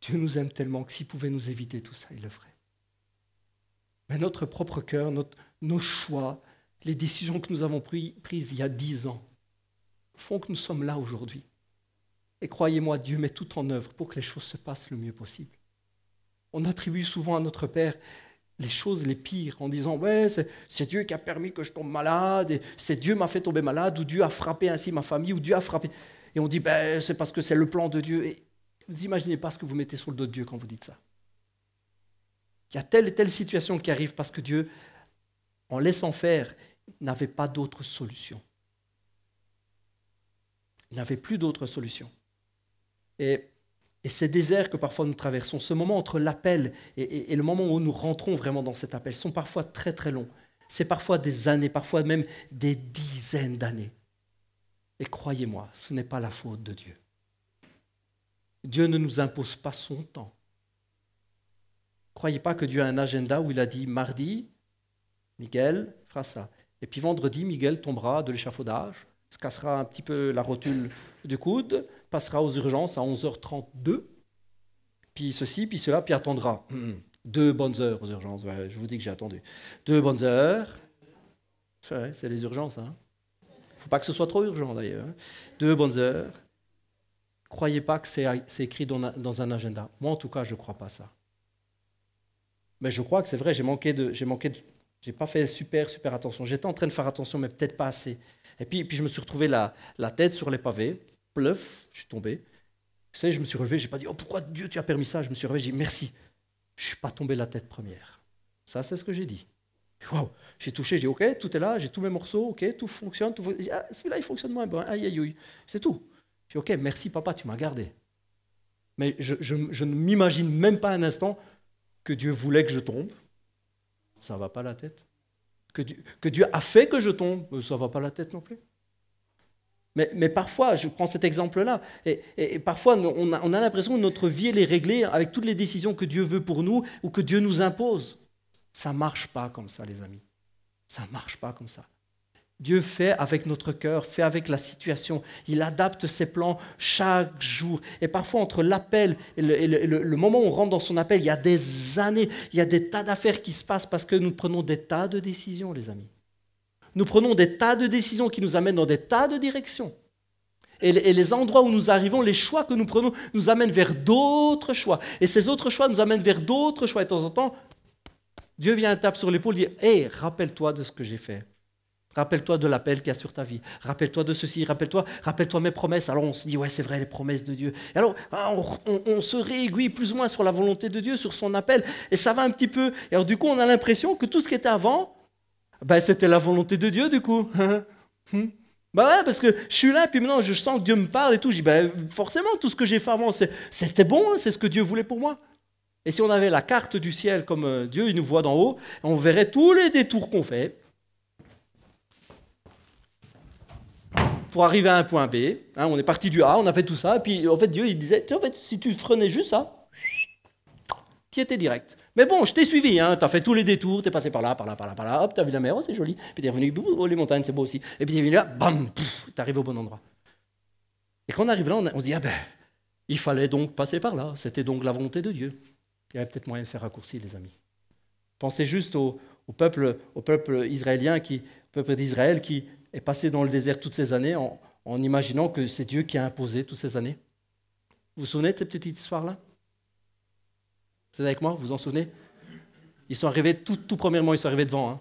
Dieu nous aime tellement que s'il pouvait nous éviter tout ça, il le ferait. Mais notre propre cœur, nos choix, les décisions que nous avons prises il y a 10 ans, font que nous sommes là aujourd'hui. Et croyez-moi, Dieu met tout en œuvre pour que les choses se passent le mieux possible. On attribue souvent à notre Père les choses les pires en disant « Ouais, c'est Dieu qui a permis que je tombe malade, et c'est Dieu m'a fait tomber malade, ou Dieu a frappé ainsi ma famille, ou Dieu a frappé... » Et on dit ben, « C'est parce que c'est le plan de Dieu. » Et vous imaginez pas ce que vous mettez sur le dos de Dieu quand vous dites ça. Il y a telle et telle situation qui arrive parce que Dieu, en laissant faire, n'avait pas d'autre solution. Il n'avait plus d'autre solution. Et ces déserts que parfois nous traversons, ce moment entre l'appel et le moment où nous rentrons vraiment dans cet appel, sont parfois très très longs. C'est parfois des années, parfois même des dizaines d'années. Et croyez-moi, ce n'est pas la faute de Dieu. Dieu ne nous impose pas son temps. Croyez pas que Dieu a un agenda où il a dit mardi, Miguel fera ça. Et puis vendredi, Miguel tombera de l'échafaudage, se cassera un petit peu la rotule du coude, passera aux urgences à 11h32, puis ceci, puis cela, puis attendra 2 bonnes heures aux urgences. Ouais, je vous dis que j'ai attendu. 2 bonnes heures. C'est les urgences. Il ne faut pas que ce soit trop urgent d'ailleurs. 2 bonnes heures. Croyez pas que c'est écrit dans un agenda. Moi, en tout cas, je ne crois pas ça. Mais je crois que c'est vrai, j'ai pas fait super attention. J'étais en train de faire attention, mais peut-être pas assez. Et puis je me suis retrouvé la tête sur les pavés. Pleuf, je suis tombé. Vous savez, je me suis relevé, je n'ai pas dit « Oh, pourquoi Dieu, tu as permis ça ?» Je me suis relevé, j'ai dit « Merci, je ne suis pas tombé la tête première. » Ça, c'est ce que j'ai dit. Wow. J'ai touché, j'ai dit « Ok, tout est là, j'ai tous mes morceaux, ok, tout fonctionne. » Ah, celui-là, il fonctionne moins bien. Aïe, aïe, aïe. C'est tout. J'ai dit « Ok, merci papa, tu m'as gardé. » Mais je ne m'imagine même pas un instant que Dieu voulait que je tombe. Ça ne va pas la tête. Que Dieu a fait que je tombe, ça ne va pas la tête non plus. Mais parfois, je prends cet exemple-là, et parfois on a l'impression que notre vie elle est réglée avec toutes les décisions que Dieu veut pour nous ou que Dieu nous impose. Ça ne marche pas comme ça, les amis. Ça ne marche pas comme ça. Dieu fait avec notre cœur, fait avec la situation. Il adapte ses plans chaque jour. Et parfois, entre l'appel et le moment où on rentre dans son appel, il y a des années, il y a des tas d'affaires qui se passent parce que nous prenons des tas de décisions, les amis. Nous prenons des tas de décisions qui nous amènent dans des tas de directions. Et les endroits où nous arrivons, les choix que nous prenons, nous amènent vers d'autres choix. Et ces autres choix nous amènent vers d'autres choix. Et de temps en temps, Dieu vient taper sur l'épaule et dit « Hé, rappelle-toi de ce que j'ai fait. Rappelle-toi de l'appel qu'il y a sur ta vie. Rappelle-toi de ceci, rappelle-toi mes promesses. » Alors on se dit « Ouais, c'est vrai, les promesses de Dieu. » Et alors, on se réaiguille plus ou moins sur la volonté de Dieu, sur son appel. Et ça va un petit peu. Et alors du coup, on a l'impression que tout ce qui était avant, ben, c'était la volonté de Dieu, du coup. Ben ouais, parce que je suis là, et puis maintenant, je sens que Dieu me parle et tout. Je dis, ben, forcément, tout ce que j'ai fait avant, c'était bon, hein, c'est ce que Dieu voulait pour moi. Et si on avait la carte du ciel, comme Dieu, il nous voit d'en haut, on verrait tous les détours qu'on fait pour arriver à un point B. Hein, on est parti du A, on a fait tout ça, et puis en fait, Dieu, il disait, en fait, si tu freinais juste ça, Tu étais direct. Mais bon, je t'ai suivi, hein. Tu as fait tous les détours, tu es passé par là, hop, tu as vu la mer, oh, c'est joli. Puis tu es revenu, oh, les montagnes, c'est beau aussi. Et puis tu es venu là, bam, tu arrives au bon endroit. Et quand on arrive là, on se dit, ah ben, il fallait donc passer par là. C'était donc la volonté de Dieu. Il y avait peut-être moyen de faire raccourci, les amis. Pensez juste au peuple israélien, au peuple d'Israël qui est passé dans le désert toutes ces années en imaginant que c'est Dieu qui a imposé toutes ces années. Vous vous souvenez de cette petite histoire-là? Vous êtes avec moi? Vous vous en souvenez? Ils sont arrivés, tout premièrement, ils sont arrivés devant. Hein.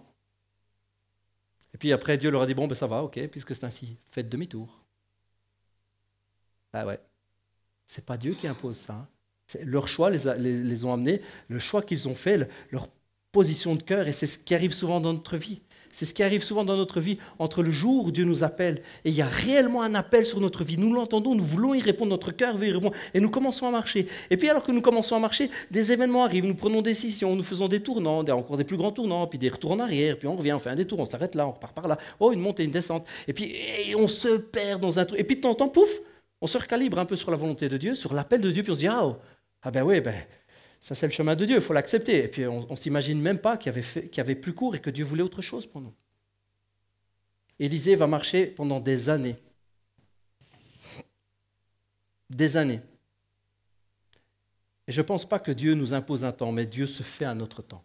Et puis après, Dieu leur a dit, bon, ben ça va, ok, puisque c'est ainsi, faites demi-tour. Ah ouais, c'est pas Dieu qui impose ça. Hein. Leur choix les ont amenés, le choix qu'ils ont fait, leur position de cœur, et c'est ce qui arrive souvent dans notre vie. C'est ce qui arrive souvent dans notre vie, entre le jour où Dieu nous appelle, et il y a réellement un appel sur notre vie. Nous l'entendons, nous voulons y répondre, notre cœur veut y répondre, et nous commençons à marcher. Et puis alors que nous commençons à marcher, des événements arrivent, nous prenons des décisions, nous faisons des tournants, encore des plus grands tournants, puis des retours en arrière, puis on revient, on fait un détour, on s'arrête là, on repart par là, oh une montée, une descente, et puis on se perd dans un truc, et puis de temps en temps, pouf, on se recalibre un peu sur la volonté de Dieu, sur l'appel de Dieu, puis on se dit, ah ben oui, ça c'est le chemin de Dieu, il faut l'accepter. Et puis on ne s'imagine même pas qu'il y avait plus court et que Dieu voulait autre chose pour nous. Élisée va marcher pendant des années. Des années. Et je ne pense pas que Dieu nous impose un temps, mais Dieu se fait à notre temps.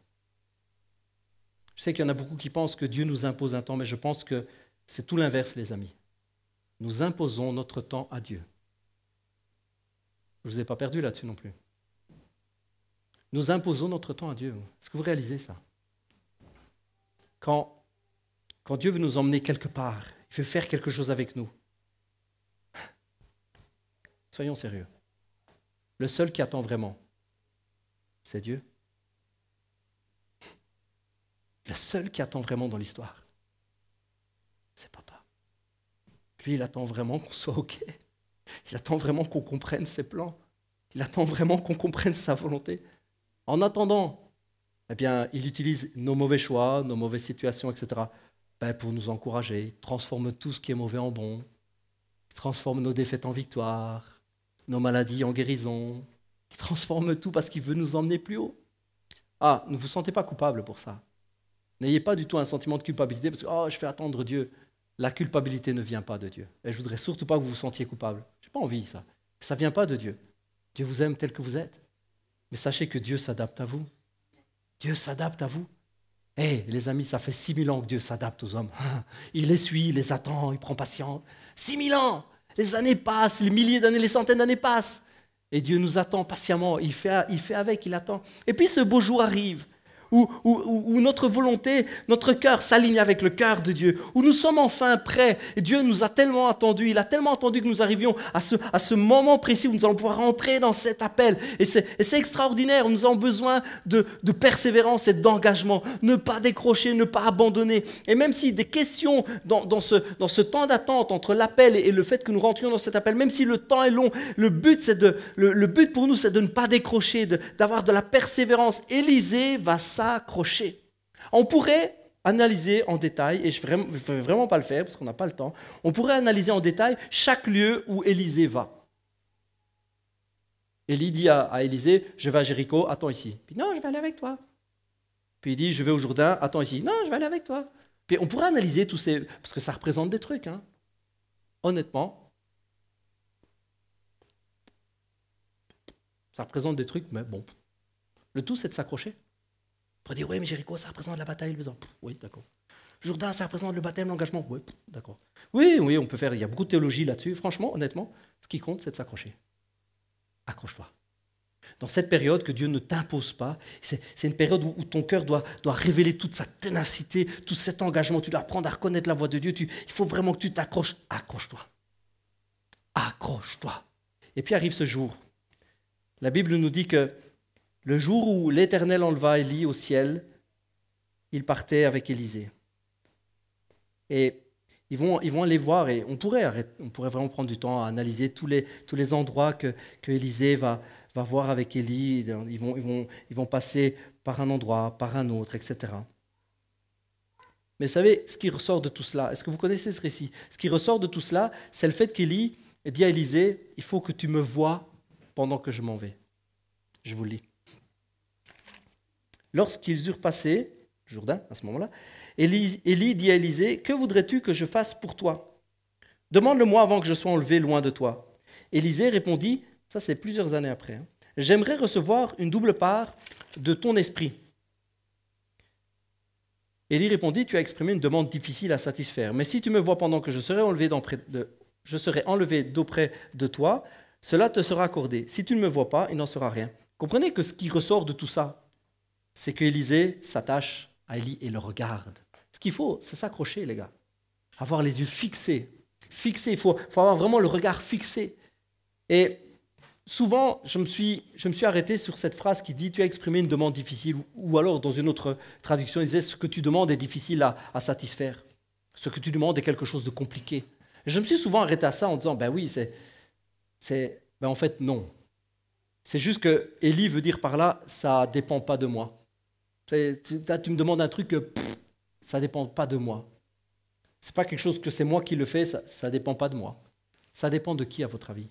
Je sais qu'il y en a beaucoup qui pensent que Dieu nous impose un temps, mais je pense que c'est tout l'inverse, les amis. Nous imposons notre temps à Dieu. Je ne vous ai pas perdu là-dessus non plus. Nous imposons notre temps à Dieu. Est-ce que vous réalisez ça? Quand Dieu veut nous emmener quelque part, il veut faire quelque chose avec nous. Soyons sérieux. Le seul qui attend vraiment, c'est Dieu. Le seul qui attend vraiment dans l'histoire, c'est Papa. Lui, il attend vraiment qu'on soit OK. Il attend vraiment qu'on comprenne ses plans. Il attend vraiment qu'on comprenne sa volonté. En attendant, eh bien, il utilise nos mauvais choix, nos mauvaises situations, etc., pour nous encourager. Il transforme tout ce qui est mauvais en bon. Il transforme nos défaites en victoire, nos maladies en guérison. Il transforme tout parce qu'il veut nous emmener plus haut. Ah, ne vous sentez pas coupable pour ça. N'ayez pas du tout un sentiment de culpabilité parce que je fais attendre Dieu. La culpabilité ne vient pas de Dieu. Et je ne voudrais surtout pas que vous vous sentiez coupable. Je n'ai pas envie de ça. Ça ne vient pas de Dieu. Dieu vous aime tel que vous êtes. Mais sachez que Dieu s'adapte à vous. Dieu s'adapte à vous. Les amis, ça fait 6000 ans que Dieu s'adapte aux hommes. Il les suit, il les attend, il prend patience. 6000 ans. Les années passent, les milliers d'années, les centaines d'années passent. Et Dieu nous attend patiemment. Il fait avec, il attend. Et puis ce beau jour arrive. Où notre volonté, notre cœur s'aligne avec le cœur de Dieu, où nous sommes enfin prêts. Et Dieu nous a tellement attendus, il a tellement attendu que nous arrivions à ce moment précis où nous allons pouvoir entrer dans cet appel. Et c'est extraordinaire, nous avons besoin de persévérance et d'engagement, ne pas décrocher, ne pas abandonner. Et même si des questions dans ce temps d'attente entre l'appel et le fait que nous rentrions dans cet appel, même si le temps est long, le but pour nous c'est de ne pas décrocher, d'avoir de la persévérance. Élisée va s'accrocher. On pourrait analyser en détail, et je ne vais vraiment pas le faire parce qu'on n'a pas le temps, on pourrait analyser en détail chaque lieu où Élisée va. Élie dit à Élisée, je vais à Jéricho, attends ici. Puis non, je vais aller avec toi. Puis il dit, je vais au Jourdain, attends ici. Non, je vais aller avec toi. Puis on pourrait analyser tous ces... Parce que ça représente des trucs. Hein. Honnêtement, ça représente des trucs, mais bon. Le tout, c'est de s'accrocher. Pour dire, oui, mais Jéricho, ça représente la bataille. Oui, d'accord. Jourdain, ça représente le baptême, l'engagement. Oui, d'accord. Oui, on peut faire, il y a beaucoup de théologie là-dessus. Franchement, honnêtement, ce qui compte, c'est de s'accrocher. Accroche-toi. Dans cette période que Dieu ne t'impose pas, c'est une période où ton cœur doit révéler toute sa ténacité, tout cet engagement. Tu dois apprendre à reconnaître la voix de Dieu. Il faut vraiment que tu t'accroches. Accroche-toi. Accroche-toi. Et puis arrive ce jour. La Bible nous dit que le jour où l'Éternel enleva Élie au ciel, il partait avec Élisée. Et ils vont aller voir, et on pourrait vraiment prendre du temps à analyser tous les endroits que Élisée va voir avec Élie. Ils vont passer par un endroit, par un autre, etc. Mais vous savez, ce qui ressort de tout cela, est-ce que vous connaissez ce récit? Ce qui ressort de tout cela, c'est le fait qu'Élie dit à Élisée, il faut que tu me voies pendant que je m'en vais. Je vous le lis. Lorsqu'ils eurent passé, Jourdain à ce moment-là, Élie dit à Élisée, « Que voudrais-tu que je fasse pour toi? Demande-le-moi avant que je sois enlevé loin de toi. » Élisée répondit, ça c'est plusieurs années après, hein, « J'aimerais recevoir une double part de ton esprit. » Élie répondit, « Tu as exprimé une demande difficile à satisfaire, mais si tu me vois pendant que je serai enlevé d'auprès de toi, cela te sera accordé. Si tu ne me vois pas, il n'en sera rien. » Comprenez que ce qui ressort de tout ça, c'est qu'Élisée s'attache à Élie et le regarde. Ce qu'il faut, c'est s'accrocher, les gars. Avoir les yeux fixés. Fixés, il faut avoir vraiment le regard fixé. Et souvent, je me suis arrêté sur cette phrase qui dit « Tu as exprimé une demande difficile » ou alors, dans une autre traduction, il disait « Ce que tu demandes est difficile à satisfaire. Ce que tu demandes est quelque chose de compliqué. » Et je me suis souvent arrêté à ça en disant « Ben oui, en fait, non. » C'est juste que Élie veut dire par là « Ça ne dépend pas de moi. » Tu me demandes un truc que ça ne dépend pas de moi. Ce n'est pas quelque chose que c'est moi qui le fais, ça ne dépend pas de moi. Ça dépend de qui, à votre avis?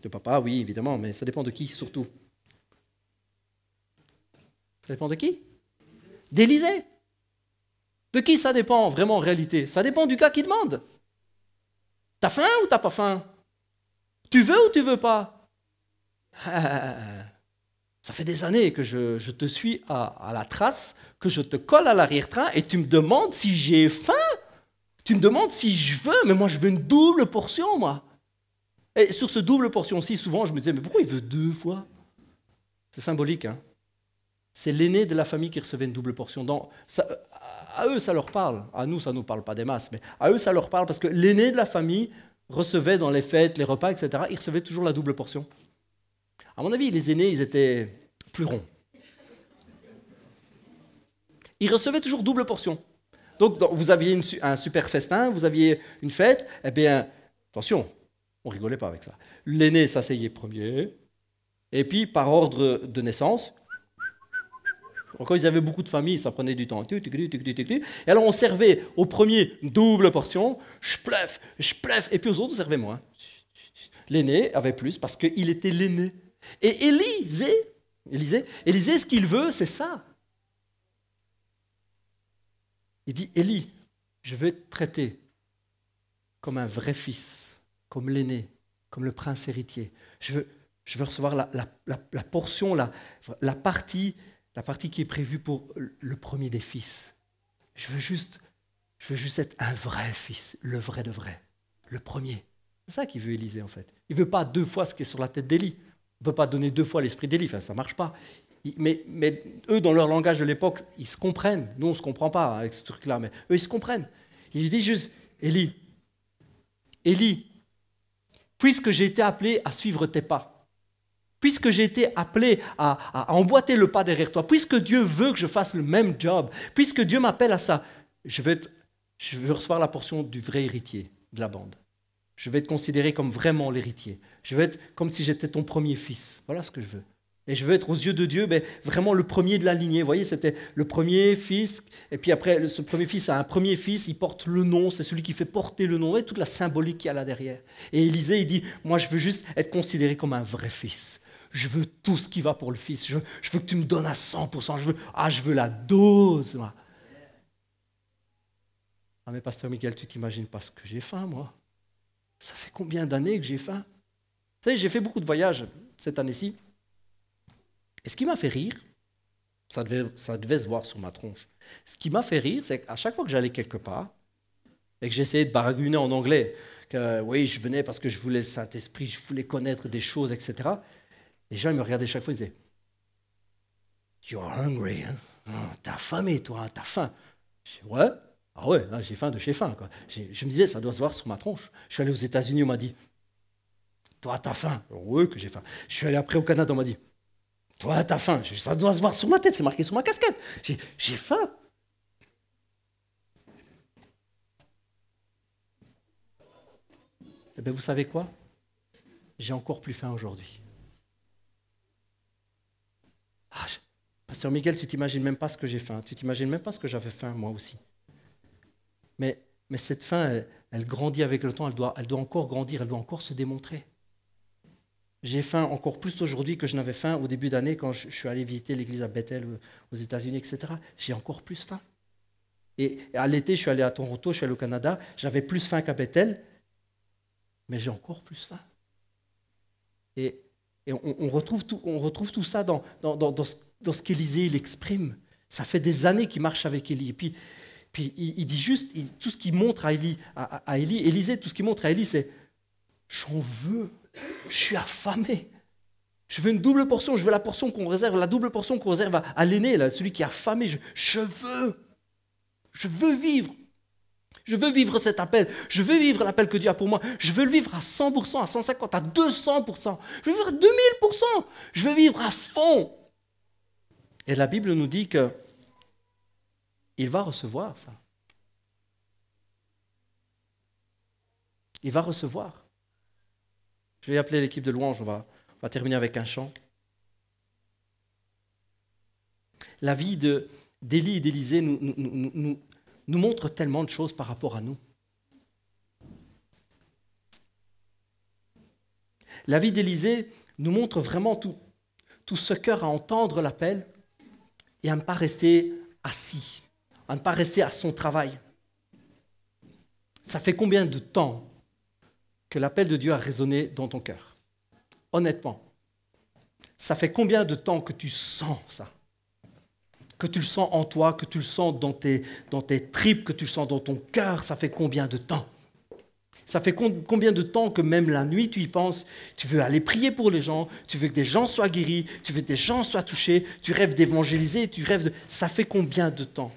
De papa, oui, évidemment, mais ça dépend de qui, surtout? Ça dépend de qui? D'Élisée. De qui ça dépend, vraiment, en réalité? Ça dépend du gars qui demande. T'as faim ou t'as pas faim? Tu veux ou tu veux pas? Ça fait des années que je te suis à la trace, que je te colle à l'arrière-train et tu me demandes si j'ai faim. Tu me demandes si je veux, mais moi je veux une double portion, moi. Et sur ce double portion-ci, souvent je me disais, mais pourquoi il veut 2 fois? C'est symbolique, hein. C'est l'aîné de la famille qui recevait une double portion. À eux, ça leur parle. À nous, ça ne nous parle pas des masses, mais à eux, ça leur parle parce que l'aîné de la famille recevait dans les fêtes, les repas, etc., il recevait toujours la double portion. À mon avis, les aînés, ils étaient plus ronds. Ils recevaient toujours double portion. Donc, vous aviez un super festin, vous aviez une fête, eh bien, attention, on rigolait pas avec ça. L'aîné s'asseyait premier, et puis, par ordre de naissance, quand ils avaient beaucoup de familles, ça prenait du temps. Et alors, on servait au premier une double portion, je plef, et puis aux autres, on servait moins. L'aîné avait plus parce qu'il était l'aîné. Et Élisée, ce qu'il veut, c'est ça. Il dit, Élie, je veux te traiter comme un vrai fils, comme l'aîné, comme le prince héritier. Je veux recevoir la portion, la partie qui est prévue pour le premier des fils. Je veux juste être un vrai fils, le vrai de vrai, le premier. C'est ça qu'il veut Élisée en fait. Il ne veut pas 2 fois ce qui est sur la tête d'Élie. On ne peut pas donner 2 fois l'esprit d'Élie, enfin, ça ne marche pas. Mais eux, dans leur langage de l'époque, ils se comprennent. Nous, on ne se comprend pas avec ce truc-là, mais eux, ils se comprennent. Il lui dit juste, Élie, puisque j'ai été appelé à suivre tes pas, puisque j'ai été appelé à emboîter le pas derrière toi, puisque Dieu veut que je fasse le même job, puisque Dieu m'appelle à ça, je veux recevoir la portion du vrai héritier de la bande. Je vais te considérer comme vraiment l'héritier. Je vais être comme si j'étais ton premier fils. Voilà ce que je veux. Et je veux être aux yeux de Dieu vraiment le premier de la lignée. Vous voyez, c'était le premier fils. Et puis après, ce premier fils a un premier fils, il porte le nom, c'est celui qui fait porter le nom. Vous voyez, toute la symbolique qu'il y a là derrière. Et Élisée, il dit, moi je veux juste être considéré comme un vrai fils. Je veux tout ce qui va pour le fils. Je veux que tu me donnes à 100%. Je veux la dose. Moi. Ah mais pasteur Miguel, tu t'imagines pas ce que j'ai faim, moi. Ça fait combien d'années que j'ai faim? Vous savez, j'ai fait beaucoup de voyages cette année-ci. Et ce qui m'a fait rire, ça devait se voir sur ma tronche. Ce qui m'a fait rire, c'est qu'à chaque fois que j'allais quelque part et que j'essayais de baragouiner en anglais, que oui, je venais parce que je voulais le Saint-Esprit, je voulais connaître des choses, etc. Les gens ils me regardaient chaque fois, ils disaient « You're hungry, hein? Oh, t'as faim, toi, hein? T'as faim. » Je dis « Ouais. Ah ouais, là, j'ai faim de chez faim. Quoi. » Je me disais, ça doit se voir sur ma tronche. Je suis allé aux États-Unis, on m'a dit, toi, t'as faim. Oui, que j'ai faim. Je suis allé après au Canada, on m'a dit, toi, t'as faim. Ça doit se voir sur ma tête, c'est marqué sur ma casquette. J'ai faim. Eh bien, vous savez quoi? J'ai encore plus faim aujourd'hui. Pasteur Miguel, tu t'imagines même pas ce que j'ai faim. Tu t'imagines même pas ce que j'avais faim, moi aussi. Mais cette faim, elle grandit avec le temps, elle doit encore grandir, elle doit encore se démontrer. J'ai faim encore plus aujourd'hui que je n'avais faim au début d'année quand je suis allé visiter l'église à Bethel aux États-Unis, etc. J'ai encore plus faim. Et à l'été, je suis allé à Toronto, je suis allé au Canada, j'avais plus faim qu'à Bethel, mais j'ai encore plus faim. Et on retrouve tout ça dans ce qu'Élisée exprime. Ça fait des années qu'il marche avec Élie. Et puis il dit juste, tout ce qu'il montre à Élie, Élisée, tout ce qu'il montre à Élie, c'est « J'en veux, je suis affamé. Je veux une double portion, je veux la portion qu'on réserve, la double portion qu'on réserve à l'aîné, là, celui qui est affamé. Je veux vivre. Je veux vivre cet appel. Je veux vivre l'appel que Dieu a pour moi. Je veux le vivre à 100%, à 150%, à 200%. Je veux vivre à 2000%. Je veux vivre à fond. » Et la Bible nous dit que il va recevoir ça. Il va recevoir. Je vais appeler l'équipe de louange, on va terminer avec un chant. La vie d'Élie et d'Élisée nous montre tellement de choses par rapport à nous. La vie d'Élisée nous montre vraiment tout ce cœur à entendre l'appel et à ne pas rester assis, à ne pas rester à son travail. Ça fait combien de temps que l'appel de Dieu a résonné dans ton cœur? Honnêtement, ça fait combien de temps que tu sens ça? Que tu le sens en toi, que tu le sens dans tes tripes, que tu le sens dans ton cœur, ça fait combien de temps? Ça fait combien de temps que même la nuit tu y penses, tu veux aller prier pour les gens, tu veux que des gens soient guéris, tu veux que des gens soient touchés, tu rêves d'évangéliser, tu rêves de... Ça fait combien de temps?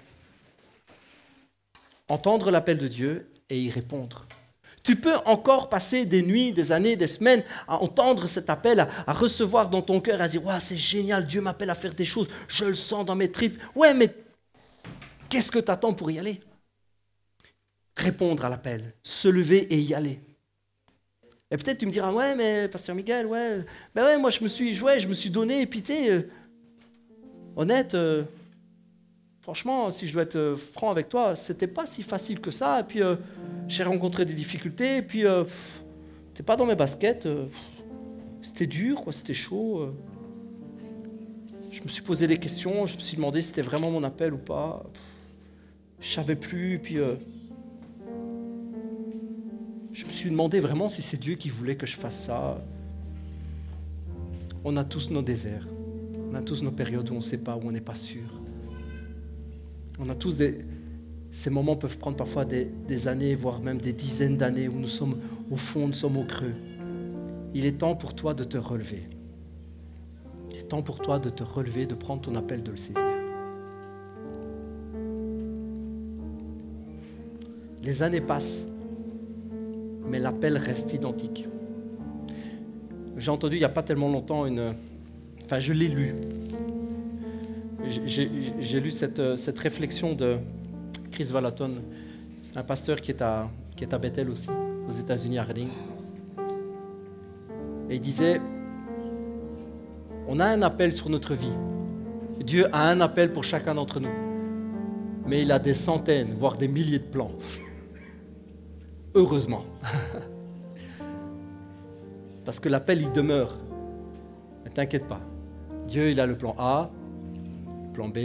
Entendre l'appel de Dieu et y répondre. Tu peux encore passer des nuits, des années, des semaines à entendre cet appel, à recevoir dans ton cœur, à dire « Ouais, c'est génial, Dieu m'appelle à faire des choses, je le sens dans mes tripes. » Ouais, mais qu'est-ce que tu attends pour y aller? Répondre à l'appel, se lever et y aller. Et peut-être tu me diras « Ouais, mais Pasteur Miguel, ouais, ben ouais, moi je me suis donné, et puis tu sais, honnête, franchement, si je dois être franc avec toi, c'était pas si facile que ça, et puis j'ai rencontré des difficultés, et puis t'es pas dans mes baskets, c'était dur, quoi, c'était chaud. Je me suis posé des questions, je me suis demandé si c'était vraiment mon appel ou pas. Je savais plus, et puis je me suis demandé vraiment si c'est Dieu qui voulait que je fasse ça. On a tous nos déserts, on a tous nos périodes où on ne sait pas, où on n'est pas sûr. On a tous ces moments peuvent prendre parfois des années, voire même des dizaines d'années où nous sommes au fond, nous sommes au creux. Il est temps pour toi de te relever. Il est temps pour toi de te relever, de prendre ton appel, de le saisir. Les années passent, mais l'appel reste identique. J'ai entendu il n'y a pas tellement longtemps je l'ai lu. J'ai lu cette réflexion de Chris Vallotton. C'est un pasteur qui est à Bethel aussi, aux États-Unis, à Redding. Et il disait, on a un appel sur notre vie. Dieu a un appel pour chacun d'entre nous. Mais il a des centaines, voire des milliers de plans. Heureusement. Parce que l'appel, il demeure. Ne t'inquiète pas. Dieu, il a le plan A, le plan B,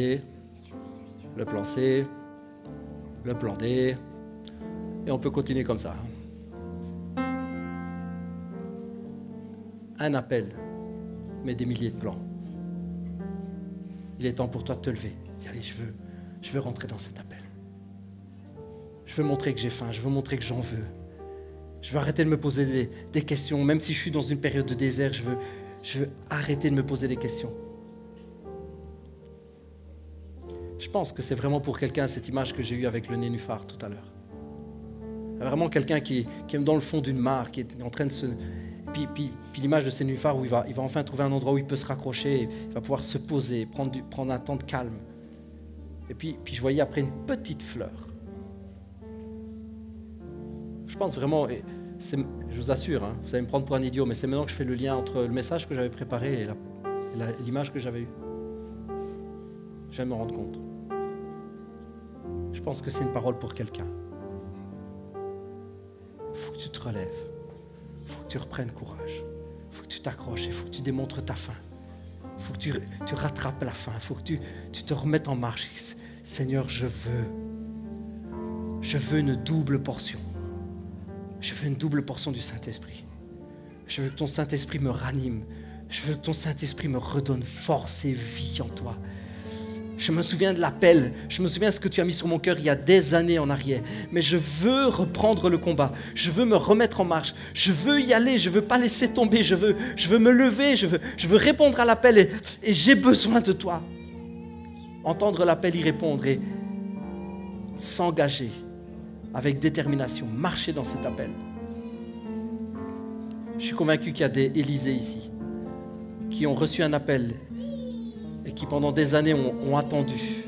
le plan C, le plan D. Et on peut continuer comme ça. Un appel, mais des milliers de plans. Il est temps pour toi de te lever. Dis, allez, je veux rentrer dans cet appel. Je veux montrer que j'ai faim, je veux montrer que j'en veux. Je veux arrêter de me poser des questions. Même si je suis dans une période de désert, je veux arrêter de me poser des questions. Je pense que c'est vraiment pour quelqu'un cette image que j'ai eue avec le nénuphar tout à l'heure. Vraiment quelqu'un qui est dans le fond d'une mare, qui est en train de se... Puis l'image de ces nénuphars où il va enfin trouver un endroit où il peut se raccrocher, il va pouvoir se poser, prendre un temps de calme. Et puis je voyais après une petite fleur. Je pense vraiment, je vous assure, vous allez me prendre pour un idiot, mais c'est maintenant que je fais le lien entre le message que j'avais préparé et l'image que j'avais eue. Je viens de me rendre compte. Je pense que c'est une parole pour quelqu'un. Il faut que tu te relèves. Il faut que tu reprennes courage. Il faut que tu t'accroches, il faut que tu démontres ta faim. Il faut que tu rattrapes la faim, il faut que tu te remettes en marche. Seigneur, je veux une double portion. Je veux une double portion du Saint-Esprit. Je veux que ton Saint-Esprit me ranime. Je veux que ton Saint-Esprit me redonne force et vie en toi. Je me souviens de l'appel, je me souviens de ce que tu as mis sur mon cœur il y a des années en arrière. Mais je veux reprendre le combat, je veux me remettre en marche, je veux y aller, je ne veux pas laisser tomber, je veux me lever, je veux répondre à l'appel et j'ai besoin de toi. Entendre l'appel, y répondre et s'engager avec détermination, marcher dans cet appel. Je suis convaincu qu'il y a des Élysées ici qui ont reçu un appel et qui pendant des années ont attendu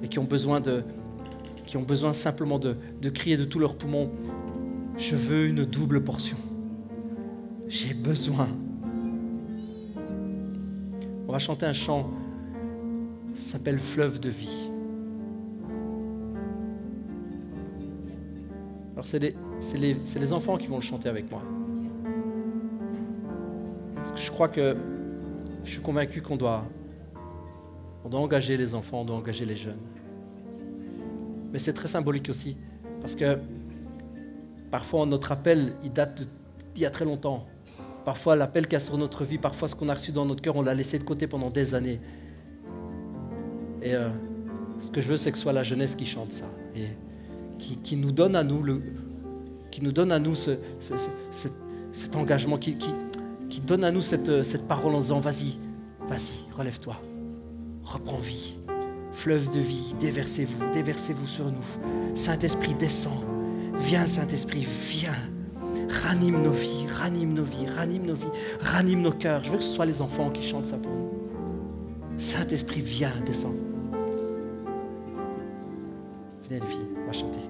et qui ont besoin simplement de crier de tous leurs poumons, je veux une double portion, j'ai besoin. On va chanter un chant, ça s'appelle Fleuve de vie. Alors c'est les enfants qui vont le chanter avec moi. Parce que je suis convaincu qu'on doit engager les enfants, on doit engager les jeunes. Mais c'est très symbolique aussi, parce que parfois notre appel, il date d'il y a très longtemps. Parfois l'appel qu'il y a sur notre vie, parfois ce qu'on a reçu dans notre cœur, on l'a laissé de côté pendant des années. Et ce que je veux, c'est que ce soit la jeunesse qui chante ça, et qui nous donne à nous cet engagement, qui donne à nous cette parole en disant vas-y, relève-toi, reprends vie, fleuve de vie, déversez-vous sur nous. Saint-Esprit, descends, viens Saint-Esprit, viens, ranime nos vies, ranime nos cœurs. Je veux que ce soit les enfants qui chantent ça pour nous. Saint-Esprit, viens, descends. Venez les filles, on va chanter.